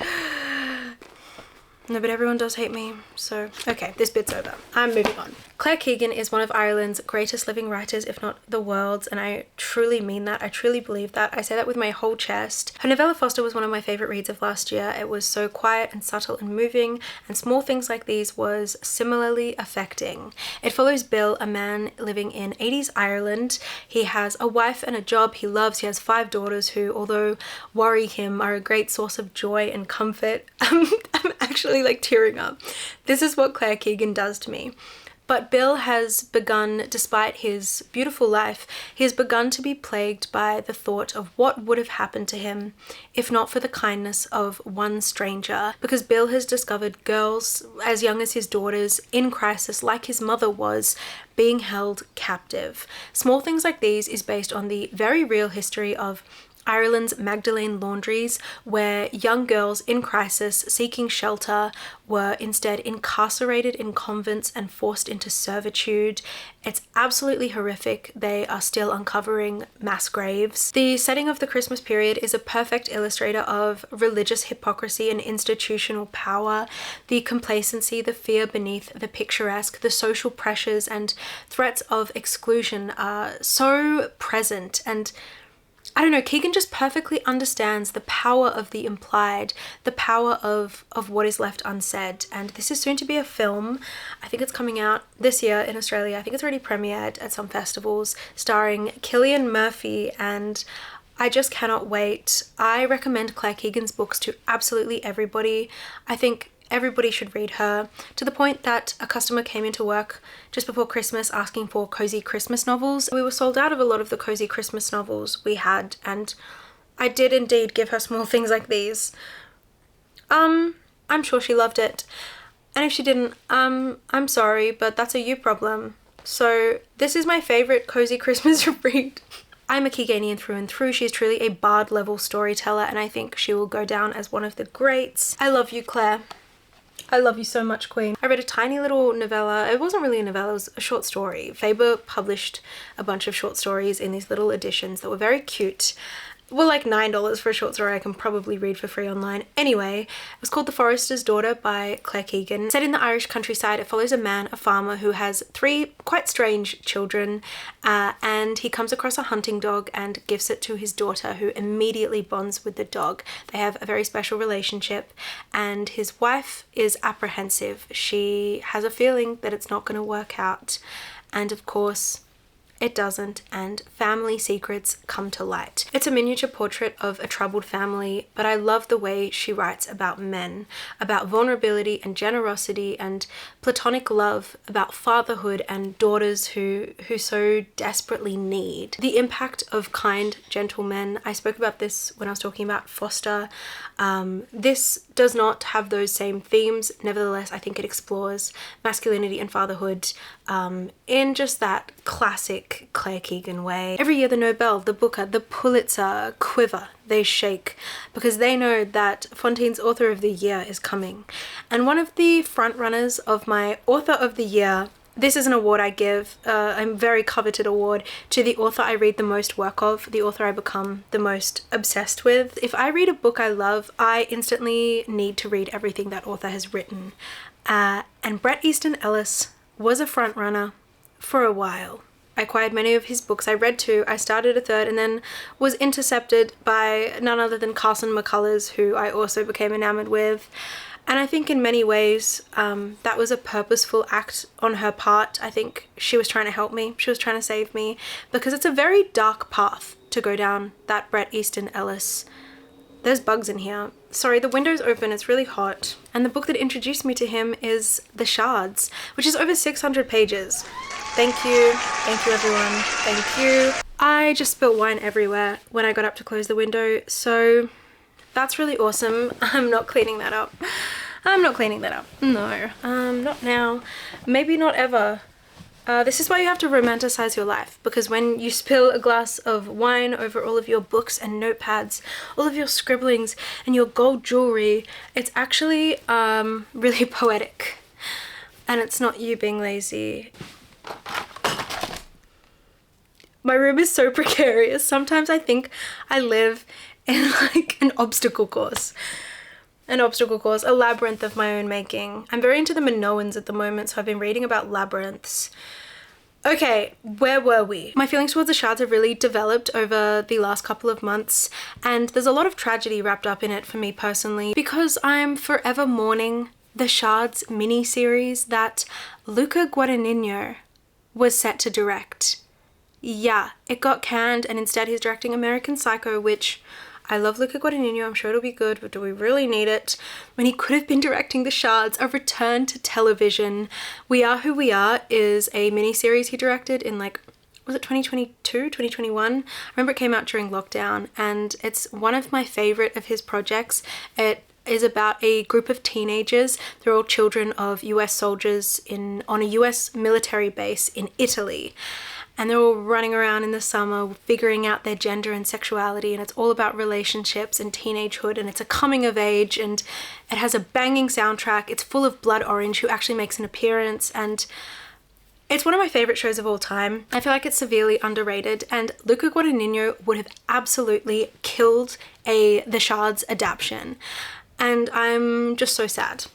No, but everyone does hate me, so okay, this bit's over. I'm moving on. Claire Keegan is one of Ireland's greatest living writers, if not the world's, and I truly mean that. I truly believe that. I say that with my whole chest. Her novella Foster was one of my favourite reads of last year. It was so quiet and subtle and moving, and Small Things Like These was similarly affecting. It follows Bill, a man living in 80s Ireland. He has a wife and a job he loves. He has 5 daughters who, although worry him, are a great source of joy and comfort. I'm actually like tearing up. This is what Claire Keegan does to me. But Bill has begun, despite his beautiful life, he has begun to be plagued by the thought of what would have happened to him if not for the kindness of one stranger. Because Bill has discovered girls as young as his daughters in crisis, like his mother was, being held captive. Small Things Like These is based on the very real history of Ireland's Magdalene laundries, where young girls in crisis seeking shelter were instead incarcerated in convents and forced into servitude. It's absolutely horrific. They are still uncovering mass graves. The setting of the Christmas period is a perfect illustrator of religious hypocrisy and institutional power, the complacency, the fear beneath the picturesque, the social pressures and threats of exclusion are so present. And I don't know, Keegan just perfectly understands the power of the implied, the power of what is left unsaid. And this is soon to be a film. I think it's coming out this year in Australia. I think it's already premiered at some festivals, starring Cillian Murphy, and I just cannot wait. I recommend Claire Keegan's books to absolutely everybody. I think everybody should read her, to the point that a customer came into work just before Christmas asking for cozy Christmas novels. We were sold out of a lot of the cozy Christmas novels we had, and I did indeed give her small things like these. I'm sure she loved it. And if she didn't, I'm sorry, but that's a you problem. So this is my favorite cozy Christmas read. I'm a Keeganian through and through. She's truly a bard level storyteller, and I think she will go down as one of the greats. I love you, Claire. I love you so much, Queen. I read a tiny little novella. It wasn't really a novella, it was a short story. Faber published a bunch of short stories in these little editions that were very cute. Well, like $9 for a short story I can probably read for free online. Anyway, it was called The Forester's Daughter by Claire Keegan. Set in the Irish countryside, it follows a man, a farmer, who has 3 quite strange children, and he comes across a hunting dog and gives it to his daughter, who immediately bonds with the dog. They have a very special relationship, and his wife is apprehensive. She has a feeling that it's not going to work out, and of course, it doesn't, and family secrets come to light. It's a miniature portrait of a troubled family, but I love the way she writes about men, about vulnerability and generosity and platonic love, about fatherhood and daughters who so desperately need. The impact of kind, gentle men. I spoke about this when I was talking about Foster. This does not have those same themes. Nevertheless, I think it explores masculinity and fatherhood in just that classic Claire Keegan way. Every year the Nobel, the Booker, the Pulitzer quiver, they shake, because they know that Fontaine's Author of the Year is coming. And one of the front runners of my Author of the Year, this is an award I give, a very coveted award, to the author I read the most work of, the author I become the most obsessed with. If I read a book I love, I instantly need to read everything that author has written. And Bret Easton Ellis was a front runner for a while. I acquired many of his books. I read 2, I started a 3rd, and then was intercepted by none other than Carson McCullers, who I also became enamored with. And I think in many ways that was a purposeful act on her part. I think she was trying to help me. She was trying to save me, because it's a very dark path to go down, that Bret Easton Ellis. There's bugs in here. Sorry, the window's open, it's really hot. And the book that introduced me to him is The Shards, which is over 600 pages. Thank you everyone, thank you. I just spilled wine everywhere when I got up to close the window, so that's really awesome. I'm not cleaning that up. No, not now. Maybe not ever. This is why you have to romanticize your life, because when you spill a glass of wine over all of your books and notepads, all of your scribblings and your gold jewelry, it's actually really poetic. And it's not you being lazy. My room is so precarious. Sometimes I think I live in like an obstacle course, a labyrinth of my own making. I'm very into the Minoans at the moment, so I've been reading about labyrinths. Okay, where were we? My feelings towards The Shards have really developed over the last couple of months, and there's a lot of tragedy wrapped up in it for me personally, because I'm forever mourning The Shards mini-series that Luca Guadagnino was set to direct. Yeah, it got canned, and instead he's directing American Psycho, which I love Luca Guadagnino, I'm sure it'll be good, but do we really need it? When he could have been directing The Shards, a return to television. We Are Who We Are is a miniseries he directed in like, was it 2022, 2021? I remember it came out during lockdown, and it's one of my favorite of his projects. It is about a group of teenagers. They're all children of US soldiers on a US military base in Italy. and they're all running around in the summer figuring out their gender and sexuality, and it's all about relationships and teenagehood, and it's a coming of age, and it has a banging soundtrack. It's full of Blood Orange, who actually makes an appearance, and it's one of my favorite shows of all time. I feel like it's severely underrated, and Luca Guadagnino would have absolutely killed The Shard's adaptation, and I'm just so sad.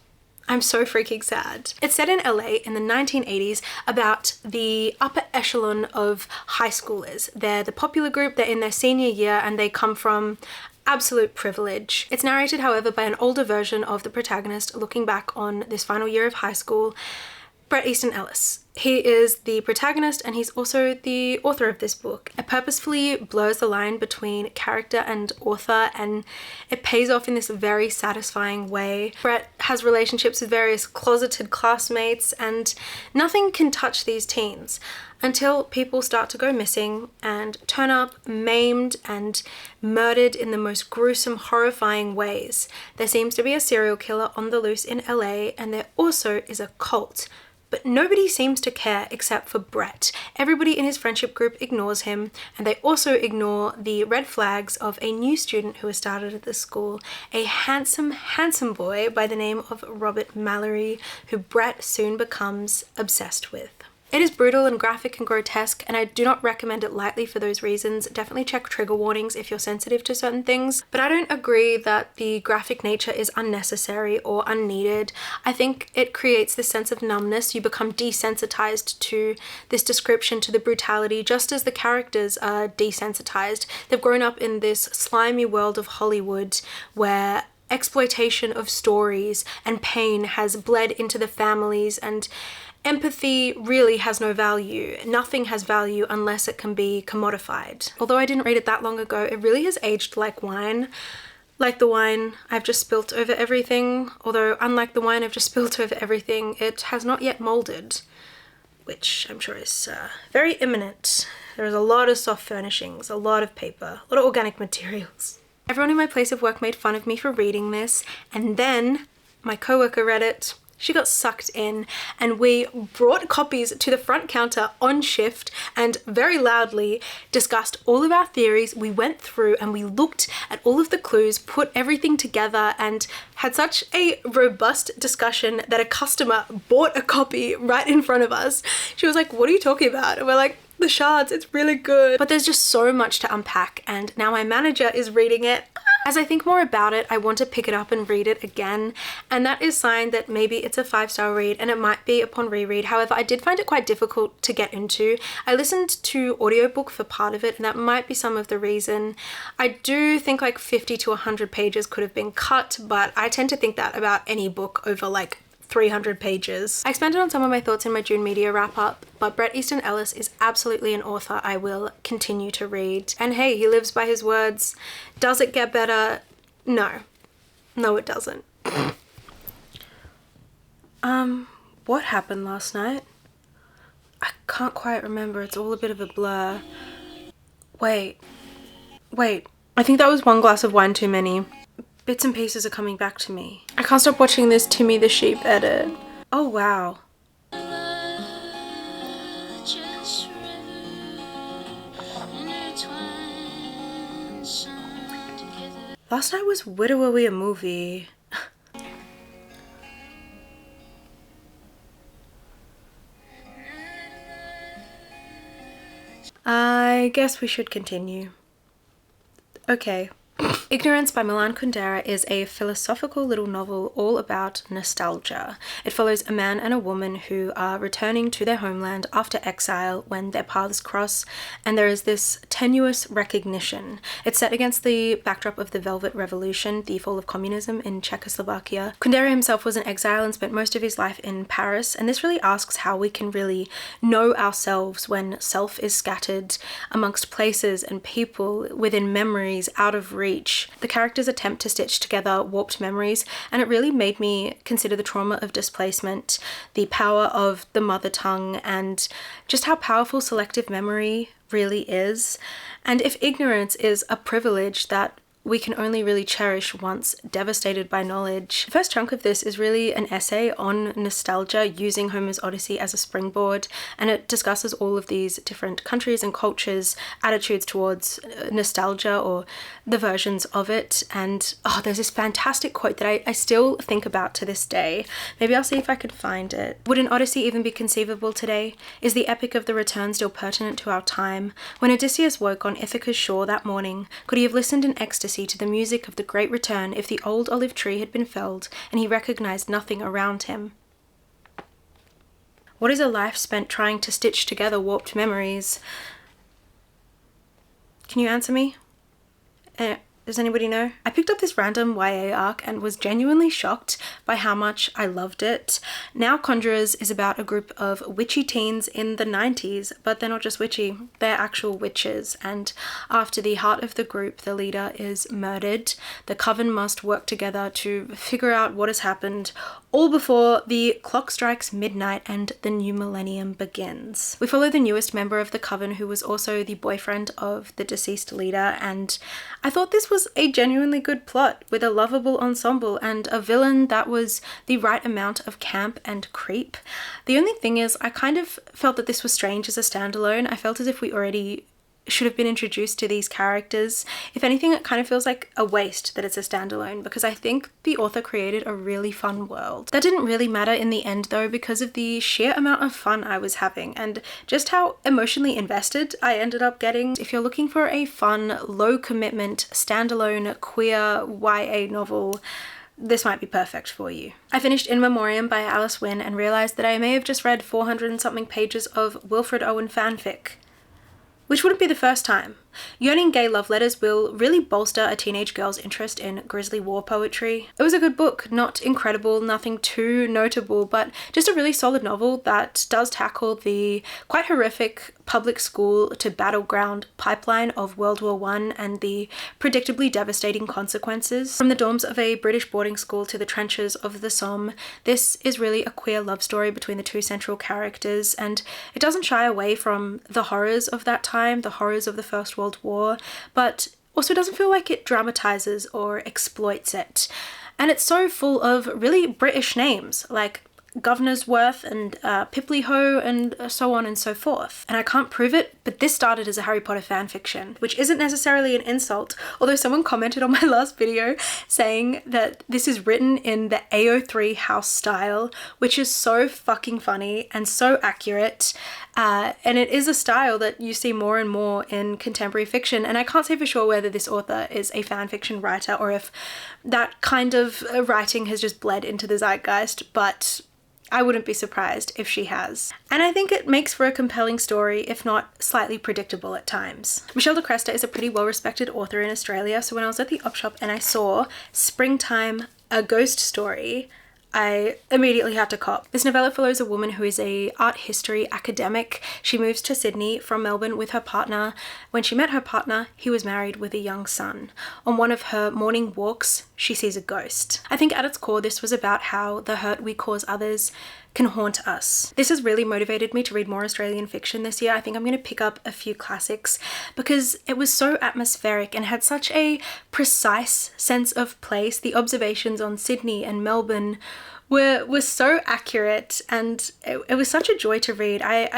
I'm so freaking sad. It's set in LA in the 1980s about the upper echelon of high schoolers. They're the popular group, they're in their senior year, and they come from absolute privilege. It's narrated, however, by an older version of the protagonist looking back on this final year of high school, Bret Easton Ellis. He is the protagonist, and he's also the author of this book. It purposefully blurs the line between character and author, and it pays off in this very satisfying way. Bret has relationships with various closeted classmates, and nothing can touch these teens until people start to go missing and turn up maimed and murdered in the most gruesome, horrifying ways. There seems to be a serial killer on the loose in LA, and there also is a cult. But nobody seems to care except for Bret. Everybody in his friendship group ignores him, and they also ignore the red flags of a new student who has started at the school, a handsome, handsome boy by the name of Robert Mallory, who Bret soon becomes obsessed with. It is brutal and graphic and grotesque, and I do not recommend it lightly for those reasons. Definitely check trigger warnings if you're sensitive to certain things. But I don't agree that the graphic nature is unnecessary or unneeded. I think it creates this sense of numbness. You become desensitized to this description, to the brutality, just as the characters are desensitized. They've grown up in this slimy world of Hollywood where exploitation of stories and pain has bled into the families, and empathy really has no value. Nothing has value unless it can be commodified. Although I didn't read it that long ago, it really has aged like wine. Like the wine I've just spilt over everything. Although unlike the wine I've just spilt over everything, it has not yet molded, which I'm sure is very imminent. There is a lot of soft furnishings, a lot of paper, a lot of organic materials. Everyone in my place of work made fun of me for reading this, and then my coworker read it. She got sucked in, and we brought copies to the front counter on shift and very loudly discussed all of our theories. We went through and we looked at all of the clues, put everything together, and had such a robust discussion that a customer bought a copy right in front of us. She was like, "What are you talking about?" And we're like, "The Shards, it's really good." But there's just so much to unpack, and now my manager is reading it. As I think more about it, I want to pick it up and read it again, and that is sign that maybe it's a 5-star read, and it might be upon reread. However, I did find it quite difficult to get into. I listened to audiobook for part of it, and that might be some of the reason. I do think like 50 to 100 pages could have been cut, but I tend to think that about any book over like 300 pages. I expanded on some of my thoughts in my June media wrap up, but Bret Easton Ellis is absolutely an author I will continue to read. And hey, he lives by his words. Does it get better? No. No, it doesn't. What happened last night? I can't quite remember. It's all a bit of a blur. Wait. I think that was one glass of wine too many. Bits and pieces are coming back to me. I can't stop watching this Timmy the Sheep edit. Oh wow. Last night was Widower We a movie. I guess we should continue. Okay. Ignorance by Milan Kundera is a philosophical little novel all about nostalgia. It follows a man and a woman who are returning to their homeland after exile when their paths cross, and there is this tenuous recognition. It's set against the backdrop of the Velvet Revolution, the fall of communism in Czechoslovakia. Kundera himself was in exile and spent most of his life in Paris, and this really asks how we can really know ourselves when self is scattered amongst places and people, within memories, out of reach. The characters attempt to stitch together warped memories, and it really made me consider the trauma of displacement, the power of the mother tongue, and just how powerful selective memory really is. And if ignorance is a privilege that we can only really cherish once devastated by knowledge. The first chunk of this is really an essay on nostalgia using Homer's Odyssey as a springboard, and it discusses all of these different countries and cultures' attitudes towards nostalgia or the versions of it. And there's this fantastic quote that I still think about to this day. Maybe I'll see if I could find it. Would an Odyssey even be conceivable today? Is the epic of the return still pertinent to our time? When Odysseus woke on Ithaca's shore that morning, could he have listened in ecstasy to the music of the great return if the old olive tree had been felled and he recognized nothing around him? What is a life spent trying to stitch together warped memories? Can you answer me? Does anybody know? I picked up this random YA arc and was genuinely shocked by how much I loved it. Now Conjurers is about a group of witchy teens in the 90s, but they're not just witchy, they're actual witches. And after the heart of the group, the leader, is murdered, the coven must work together to figure out what has happened, all before the clock strikes midnight and the new millennium begins. We follow the newest member of the coven, who was also the boyfriend of the deceased leader, and I thought this was a genuinely good plot with a lovable ensemble and a villain that was the right amount of camp and creep. The only thing is, I kind of felt that this was strange as a standalone. I felt as if we already should have been introduced to these characters. If anything, it kind of feels like a waste that it's a standalone, because I think the author created a really fun world. That didn't really matter in the end though, because of the sheer amount of fun I was having and just how emotionally invested I ended up getting. If you're looking for a fun, low commitment, standalone, queer YA novel, this might be perfect for you. I finished In Memoriam by Alice Wynne and realized that I may have just read 400 and something pages of Wilfred Owen fanfic, which wouldn't be the first time. Yearning gay love letters will really bolster a teenage girl's interest in grisly war poetry. It was a good book, not incredible, nothing too notable, but just a really solid novel that does tackle the quite horrific public school to battleground pipeline of World War I and the predictably devastating consequences. From the dorms of a British boarding school to the trenches of the Somme, this is really a queer love story between the two central characters, and it doesn't shy away from the horrors of that time, the horrors of the First World War, but also doesn't feel like it dramatizes or exploits it. And it's so full of really British names like Governorsworth and Pipley-Ho and so on and so forth. And I can't prove it, but this started as a Harry Potter fanfiction, which isn't necessarily an insult, although someone commented on my last video saying that this is written in the AO3 house style, which is so fucking funny and so accurate. And it is a style that you see more and more in contemporary fiction, and I can't say for sure whether this author is a fanfiction writer or if that kind of writing has just bled into the zeitgeist, but I wouldn't be surprised if she has. And I think it makes for a compelling story, if not slightly predictable at times. Michelle de Cresta is a pretty well-respected author in Australia, so when I was at the op shop and I saw Springtime, a Ghost Story, I immediately had to cop. This novella follows a woman who is a art history academic. She moves to Sydney from Melbourne with her partner. When she met her partner, he was married with a young son. On one of her morning walks, she sees a ghost. I think at its core, this was about how the hurt we cause others can haunt us. This has really motivated me to read more Australian fiction this year. I think I'm going to pick up a few classics because it was so atmospheric and had such a precise sense of place. The observations on Sydney and Melbourne were so accurate, and it was such a joy to read. I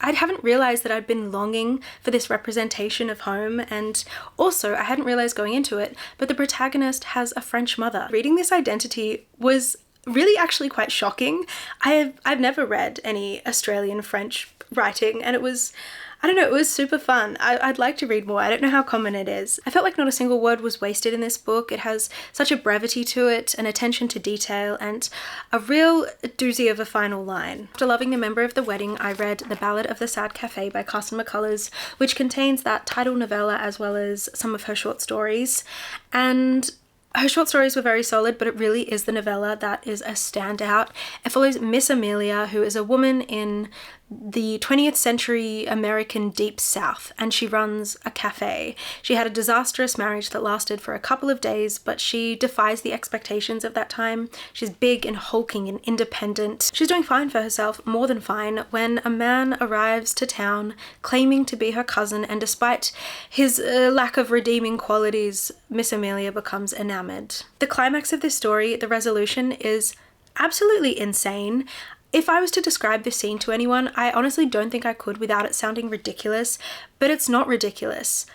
haven't realized that I'd been longing for this representation of home, and also I hadn't realized going into it, but the protagonist has a French mother. Reading this identity was really actually quite shocking. I've never read any Australian French writing, and it was, I don't know, it was super fun. I'd like to read more. I don't know how common it is. I felt like not a single word was wasted in this book. It has such a brevity to it, an attention to detail, and a real doozy of a final line. After loving The Member of the Wedding, I read The Ballad of the Sad Cafe by Carson McCullers, which contains that title novella as well as some of her short stories. And her short stories were very solid, but it really is the novella that is a standout. It follows Miss Amelia, who is a woman in the 20th century American Deep South, and she runs a cafe. She had a disastrous marriage that lasted for a couple of days, but she defies the expectations of that time. She's big and hulking and independent. She's doing fine for herself, more than fine, when a man arrives to town claiming to be her cousin, and despite his lack of redeeming qualities, Miss Amelia becomes enamored. The climax of this story, the resolution, is absolutely insane. If I was to describe this scene to anyone, I honestly don't think I could without it sounding ridiculous, but it's not ridiculous.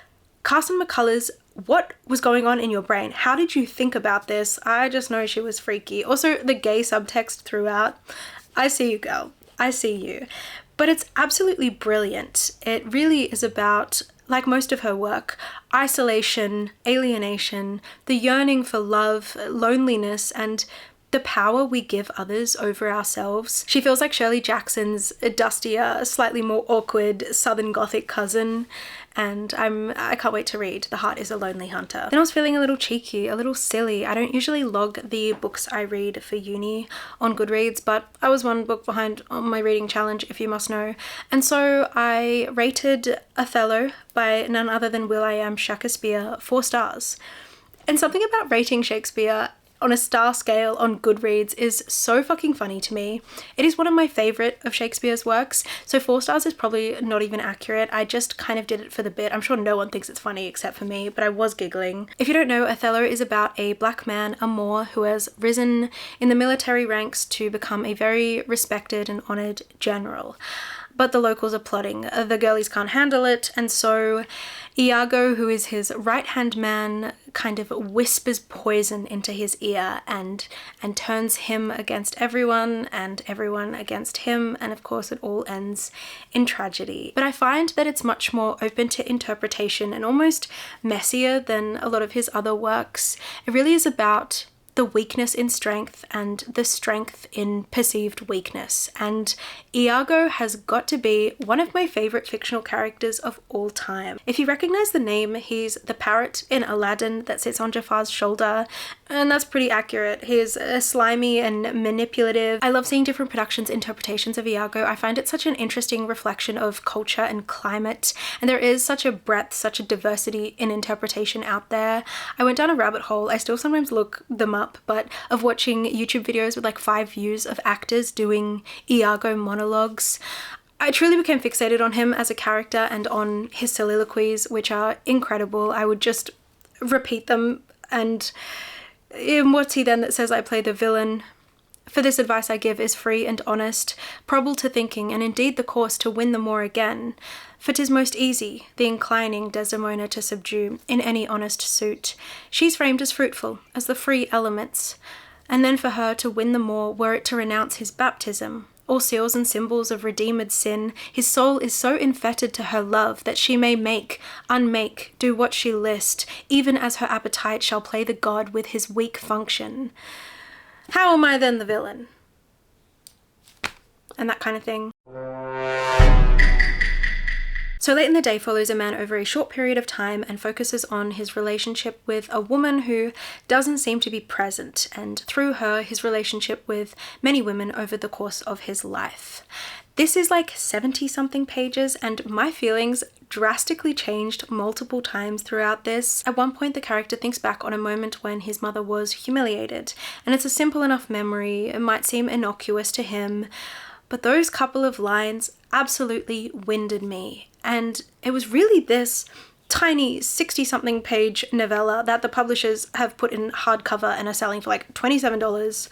Carson McCullers, what was going on in your brain? How did you think about this? I just know she was freaky. Also, the gay subtext throughout. I see you, girl. I see you. But it's absolutely brilliant. It really is about, like most of her work, isolation, alienation, the yearning for love, loneliness, and the power we give others over ourselves. She feels like Shirley Jackson's dustier, slightly more awkward Southern Gothic cousin, and I can't wait to read The Heart is a Lonely Hunter. Then I was feeling a little cheeky, a little silly. I don't usually log the books I read for uni on Goodreads, but I was one book behind on my reading challenge, if you must know, and so I rated Othello by none other than will.i.am Shakespeare 4 stars. And something about rating Shakespeare on a star scale on Goodreads is so fucking funny to me. It is one of my favorite of Shakespeare's works, so 4 stars is probably not even accurate. I just kind of did it for the bit. I'm sure no one thinks it's funny except for me, but I was giggling. If you don't know, Othello is about a black man, a Moor, who has risen in the military ranks to become a very respected and honoured general. But the locals are plotting. The girlies can't handle it, and so Iago, who is his right-hand man, kind of whispers poison into his ear and turns him against everyone and everyone against him, and of course it all ends in tragedy. But I find that it's much more open to interpretation and almost messier than a lot of his other works. It really is about the weakness in strength and the strength in perceived weakness. And Iago has got to be one of my favorite fictional characters of all time. If you recognize the name, he's the parrot in Aladdin that sits on Jafar's shoulder, and that's pretty accurate. He's slimy and manipulative. I love seeing different productions' interpretations of Iago. I find it such an interesting reflection of culture and climate, and there is such a breadth, such a diversity in interpretation out there. I went down a rabbit hole. I still sometimes look them up, but of watching YouTube videos with like 5 views of actors doing Iago monologues. I truly became fixated on him as a character and on his soliloquies, which are incredible. I would just repeat them. And what's he then that says I play the villain? For this advice I give is free and honest, probable to thinking, and indeed the course to win the more again. For 'tis most easy, the inclining Desdemona to subdue, in any honest suit. She's framed as fruitful, as the free elements. And then for her to win the more, were it to renounce his baptism, all seals and symbols of redeemed sin, his soul is so infettered to her love that she may make, unmake, do what she list, even as her appetite shall play the god with his weak function. How am I then the villain? And that kind of thing. So Late in the Day follows a man over a short period of time and focuses on his relationship with a woman who doesn't seem to be present, and through her, his relationship with many women over the course of his life. This is like 70-something pages, and my feelings drastically changed multiple times throughout this. At one point, the character thinks back on a moment when his mother was humiliated, and it's a simple enough memory. It might seem innocuous to him, but those couple of lines absolutely winded me. And it was really this tiny 60-something page novella that the publishers have put in hardcover and are selling for like $27.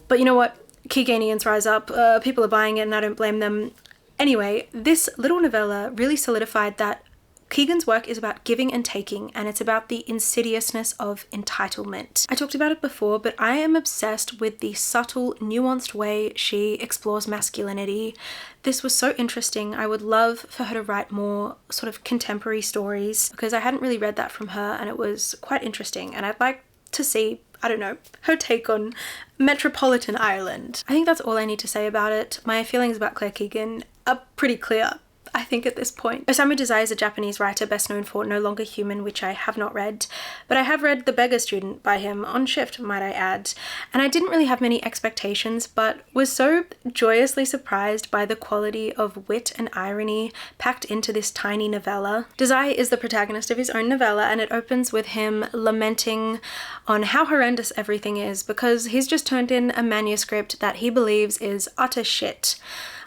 But you know what? Keeganians rise up. People are buying it and I don't blame them. Anyway, this little novella really solidified that Keegan's work is about giving and taking, and it's about the insidiousness of entitlement. I talked about it before, but I am obsessed with the subtle, nuanced way she explores masculinity. This was so interesting. I would love for her to write more sort of contemporary stories, because I hadn't really read that from her, and it was quite interesting, and I'd like to see, I don't know, her take on metropolitan Ireland. I think that's all I need to say about it. My feelings about Claire Keegan are pretty clear, I think, at this point. Osamu Dazai is a Japanese writer best known for No Longer Human, which I have not read, but I have read The Beggar Student by him, on shift, might I add, and I didn't really have many expectations, but was so joyously surprised by the quality of wit and irony packed into this tiny novella. Dazai is the protagonist of his own novella, and it opens with him lamenting on how horrendous everything is, because he's just turned in a manuscript that he believes is utter shit.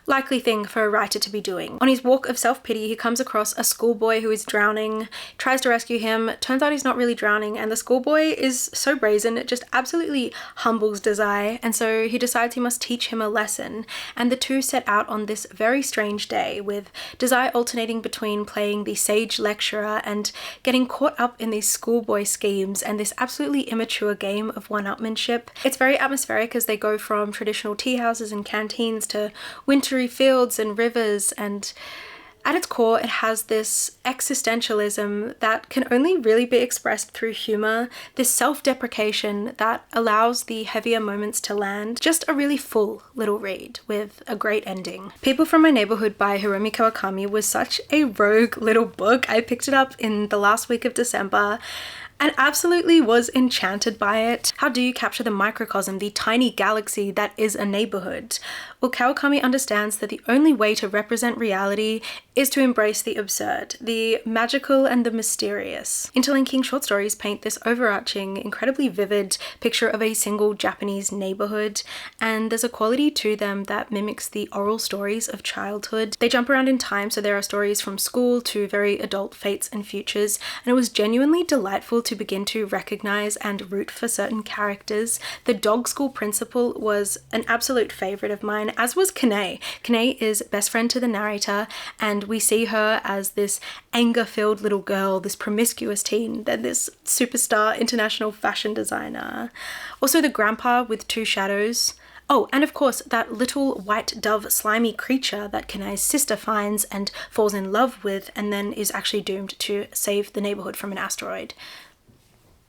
likely thing for a writer to be doing. On his walk of self-pity, he comes across a schoolboy who is drowning, tries to rescue him, turns out he's not really drowning, and the schoolboy is so brazen, it just absolutely humbles Desai, and so he decides he must teach him a lesson, and the two set out on this very strange day, with Desai alternating between playing the sage lecturer and getting caught up in these schoolboy schemes and this absolutely immature game of one-upmanship. It's very atmospheric as they go from traditional tea houses and canteens to wintry fields and rivers, and at its core it has this existentialism that can only really be expressed through humor, this self-deprecation that allows the heavier moments to land. Just a really full little read with a great ending. People from My Neighborhood by Hiromi Kawakami was such a rogue little book. I picked it up in the last week of December and absolutely was enchanted by it. How do you capture the microcosm, the tiny galaxy that is a neighborhood? Well, Kawakami understands that the only way to represent reality is to embrace the absurd, the magical and the mysterious. Interlinking short stories paint this overarching, incredibly vivid picture of a single Japanese neighborhood, and there's a quality to them that mimics the oral stories of childhood. They jump around in time, so there are stories from school to very adult fates and futures, and it was genuinely delightful to begin to recognize and root for certain characters. The dog school principal was an absolute favorite of mine, as was Kanae. Kanae is best friend to the narrator, and we see her as this anger-filled little girl, this promiscuous teen, then this superstar international fashion designer. Also the grandpa with two shadows. Oh, and of course that little white dove slimy creature that Kanae's sister finds and falls in love with and then is actually doomed to save the neighborhood from an asteroid.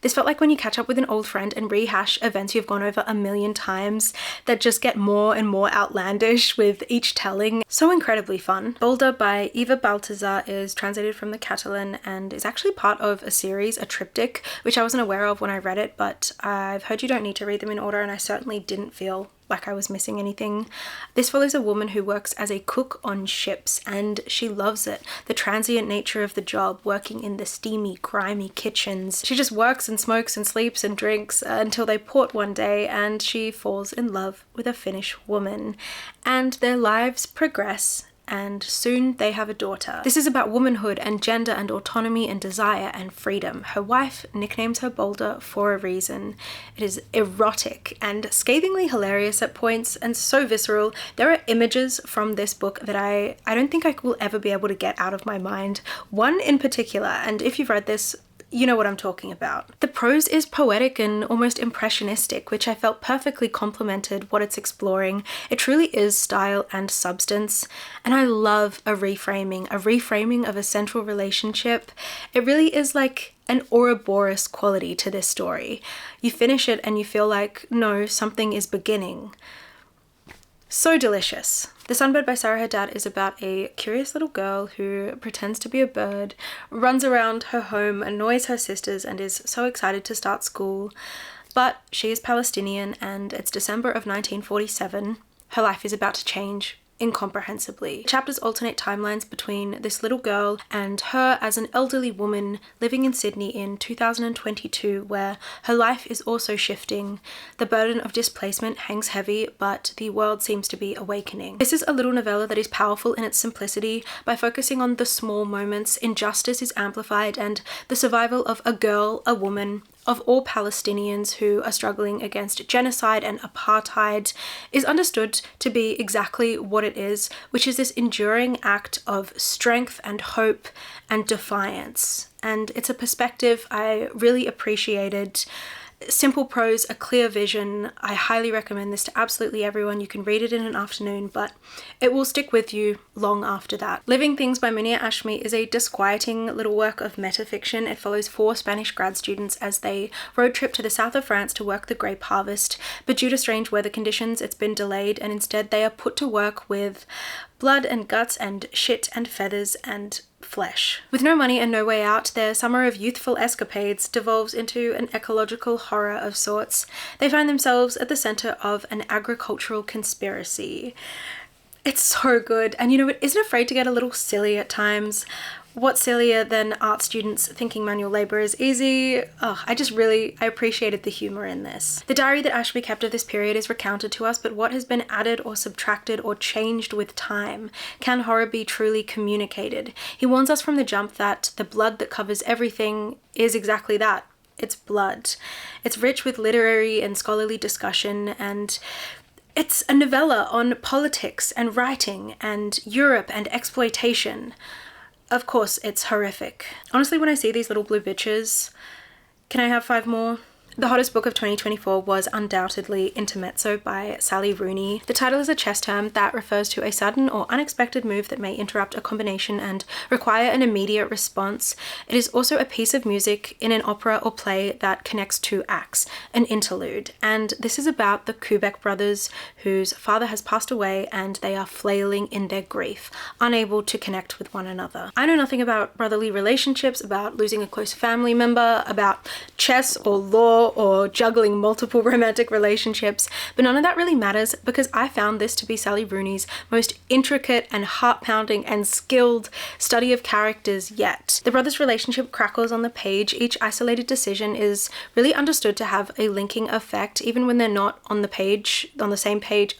This felt like when you catch up with an old friend and rehash events you've gone over a million times that just get more and more outlandish with each telling. So incredibly fun. Boulder by Eva Baltazar is translated from the Catalan and is actually part of a series, a triptych, which I wasn't aware of when I read it, but I've heard you don't need to read them in order, and I certainly didn't feel like I was missing anything. This follows a woman who works as a cook on ships, and she loves it. The transient nature of the job, working in the steamy, grimy kitchens. She just works and smokes and sleeps and drinks until they port one day and she falls in love with a Finnish woman. And their lives progress, and soon they have a daughter. This is about womanhood and gender and autonomy and desire and freedom. Her wife nicknames her Boulder for a reason. It is erotic and scathingly hilarious at points and so visceral. There are images from this book that I don't think I will ever be able to get out of my mind. One in particular, and if you've read this, you know what I'm talking about. The prose is poetic and almost impressionistic, which I felt perfectly complemented what it's exploring. It truly is style and substance, and I love a reframing of a central relationship. It really is like an Ouroboros quality to this story. You finish it and you feel like, no, something is beginning. So delicious. The Sunbird by Sarah Haddad is about a curious little girl who pretends to be a bird, runs around her home, annoys her sisters, and is so excited to start school. But she is Palestinian and it's December of 1947. Her life is about to change incomprehensibly. Chapters alternate timelines between this little girl and her as an elderly woman living in Sydney in 2022, where her life is also shifting. The burden of displacement hangs heavy, but the world seems to be awakening. This is a little novella that is powerful in its simplicity. By focusing on the small moments, injustice is amplified, and the survival of a girl, a woman, of all Palestinians who are struggling against genocide and apartheid is understood to be exactly what it is, which is this enduring act of strength and hope and defiance. And it's a perspective I really appreciated. Simple prose, a clear vision. I highly recommend this to absolutely everyone. You can read it in an afternoon, but it will stick with you long after that. Living Things by Munia Ashmi is a disquieting little work of metafiction. It follows 4 Spanish grad students as they road trip to the south of France to work the grape harvest, but due to strange weather conditions, it's been delayed, and instead they are put to work with blood and guts and shit and feathers and flesh. With no money and no way out, their summer of youthful escapades devolves into an ecological horror of sorts. They find themselves at the center of an agricultural conspiracy. It's so good, and you know, it isn't afraid to get a little silly at times. What sillier than art students thinking manual labor is easy? I appreciated the humor in this. The diary that Ashby kept of this period is recounted to us, but what has been added or subtracted or changed with time? Can horror be truly communicated? He warns us from the jump that the blood that covers everything is exactly that. It's blood. It's rich with literary and scholarly discussion, and it's a novella on politics and writing and Europe and exploitation. Of course, it's horrific. Honestly, when I see these little blue bitches, can I have 5 more? The hottest book of 2024 was undoubtedly Intermezzo by Sally Rooney. The title is a chess term that refers to a sudden or unexpected move that may interrupt a combination and require an immediate response. It is also a piece of music in an opera or play that connects 2 acts, an interlude. And this is about the Kubek brothers whose father has passed away and they are flailing in their grief, unable to connect with one another. I know nothing about brotherly relationships, about losing a close family member, about chess or law, or juggling multiple romantic relationships, but none of that really matters because I found this to be Sally Rooney's most intricate and heart-pounding and skilled study of characters yet. The brothers' relationship crackles on the page. Each isolated decision is really understood to have a linking effect, even when they're not on the same page,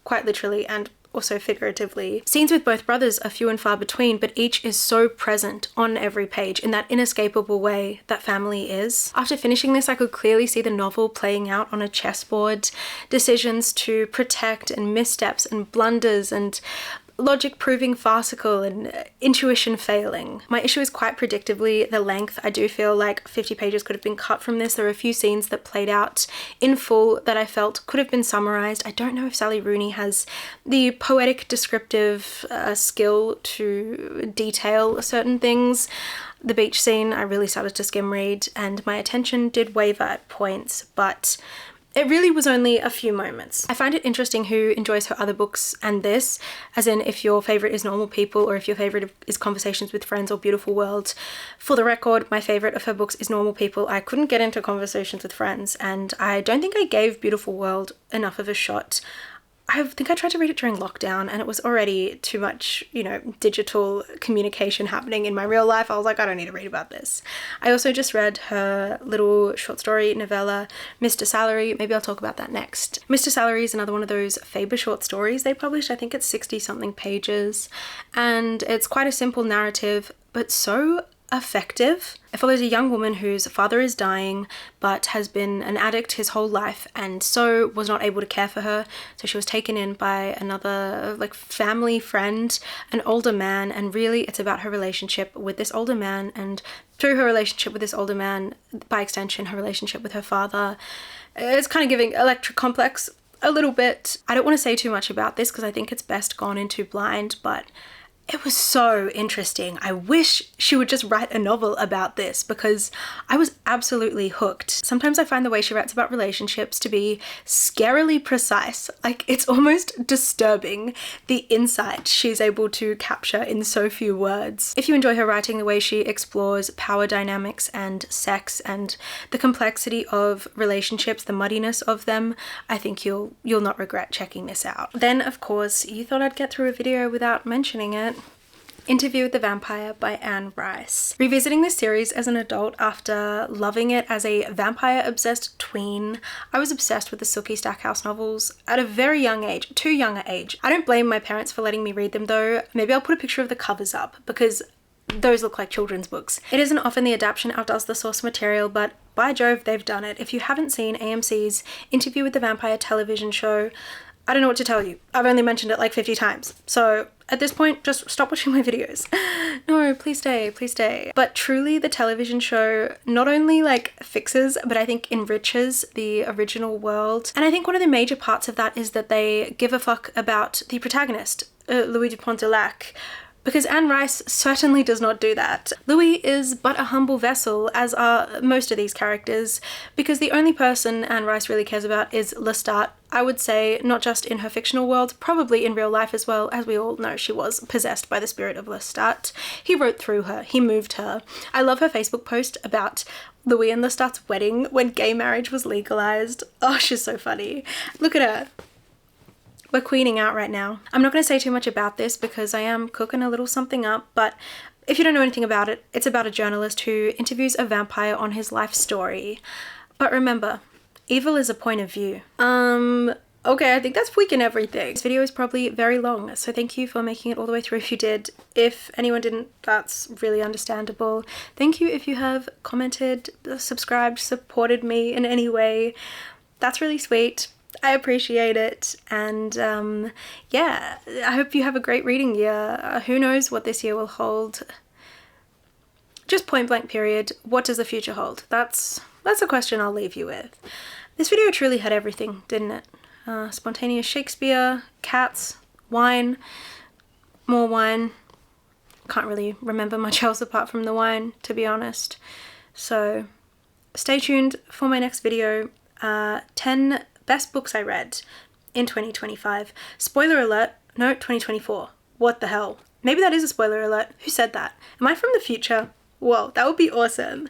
quite literally and also figuratively. Scenes with both brothers are few and far between, but each is so present on every page in that inescapable way that family is. After finishing this, I could clearly see the novel playing out on a chessboard. Decisions to protect and missteps and blunders and logic proving farcical and intuition failing. My issue is quite predictably the length. I do feel like 50 pages could have been cut from this. There are a few scenes that played out in full that I felt could have been summarized. I don't know if Sally Rooney has the poetic descriptive skill to detail certain things. The beach scene, I really started to skim read and my attention did waver at points, but it really was only a few moments. I find it interesting who enjoys her other books and this, as in if your favourite is Normal People or if your favourite is Conversations with Friends or Beautiful World. For the record, my favourite of her books is Normal People. I couldn't get into Conversations with Friends and I don't think I gave Beautiful World enough of a shot. I think I tried to read it during lockdown and it was already too much, digital communication happening in my real life. I was like, I don't need to read about this. I also just read her little short story novella, Mr. Salary. Maybe I'll talk about that next. Mr. Salary is another one of those Faber short stories they published. I think it's 60 something pages and it's quite a simple narrative, but so effective. It follows a young woman whose father is dying but has been an addict his whole life and so was not able to care for her, so she was taken in by another family friend, an older man, and really it's about her relationship with this older man and through her relationship with this older man, by extension her relationship with her father. It's kind of giving Electra Complex a little bit. I don't want to say too much about this because I think it's best gone into blind, but it was so interesting. I wish she would just write a novel about this because I was absolutely hooked. Sometimes I find the way she writes about relationships to be scarily precise. It's almost disturbing the insight she's able to capture in so few words. If you enjoy her writing, the way she explores power dynamics and sex and the complexity of relationships, the muddiness of them, I think you'll not regret checking this out. Then, of course, you thought I'd get through a video without mentioning it. Interview with the Vampire by Anne Rice. Revisiting this series as an adult after loving it as a vampire-obsessed tween, I was obsessed with the Sookie Stackhouse novels at a very young age, too young an age. I don't blame my parents for letting me read them though. Maybe I'll put a picture of the covers up because those look like children's books. It isn't often the adaptation outdoes the source material, but by Jove, they've done it. If you haven't seen AMC's Interview with the Vampire television show, I don't know what to tell you. I've only mentioned it 50 times. So at this point, just stop watching my videos. No, please stay, please stay. But truly the television show not only fixes, but I think enriches the original world. And I think one of the major parts of that is that they give a fuck about the protagonist, Louis Dupont de Lac, because Anne Rice certainly does not do that. Louis is but a humble vessel, as are most of these characters, because the only person Anne Rice really cares about is Lestat. I would say not just in her fictional world, probably in real life as well. As we all know, she was possessed by the spirit of Lestat. He wrote through her, he moved her. I love her Facebook post about Louis and Lestat's wedding when gay marriage was legalized. Oh, she's so funny. Look at her. We're queening out right now. I'm not going to say too much about this because I am cooking a little something up, but If you don't know anything about it, it's about a journalist who interviews a vampire on his life story. But remember, evil is a point of view. Okay, I think that's freaking everything. This video is probably very long, so thank you for making it all the way through if you did. If anyone didn't, that's really understandable. Thank you if you have commented, subscribed, supported me in any way. That's really sweet. I appreciate it. And yeah, I hope you have a great reading year. Who knows what this year will hold? Just point blank period. What does the future hold? That's a question I'll leave you with. This video truly had everything, didn't it? Spontaneous Shakespeare, cats, wine, more wine. Can't really remember much else apart from the wine, to be honest. So stay tuned for my next video. 10 best books I read in 2025. Spoiler alert, no, 2024. What the hell? Maybe that is a spoiler alert. Who said that? Am I from the future? Whoa, that would be awesome.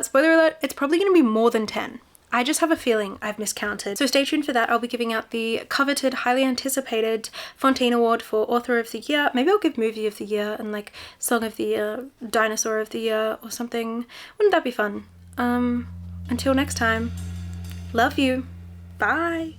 Spoiler alert, it's probably going to be more than 10. I just have a feeling I've miscounted. So stay tuned for that. I'll be giving out the coveted, highly anticipated Fontaine Award for Author of the Year. Maybe I'll give Movie of the Year and like Song of the Year, Dinosaur of the Year or something. Wouldn't that be fun? Until next time, love you. Bye.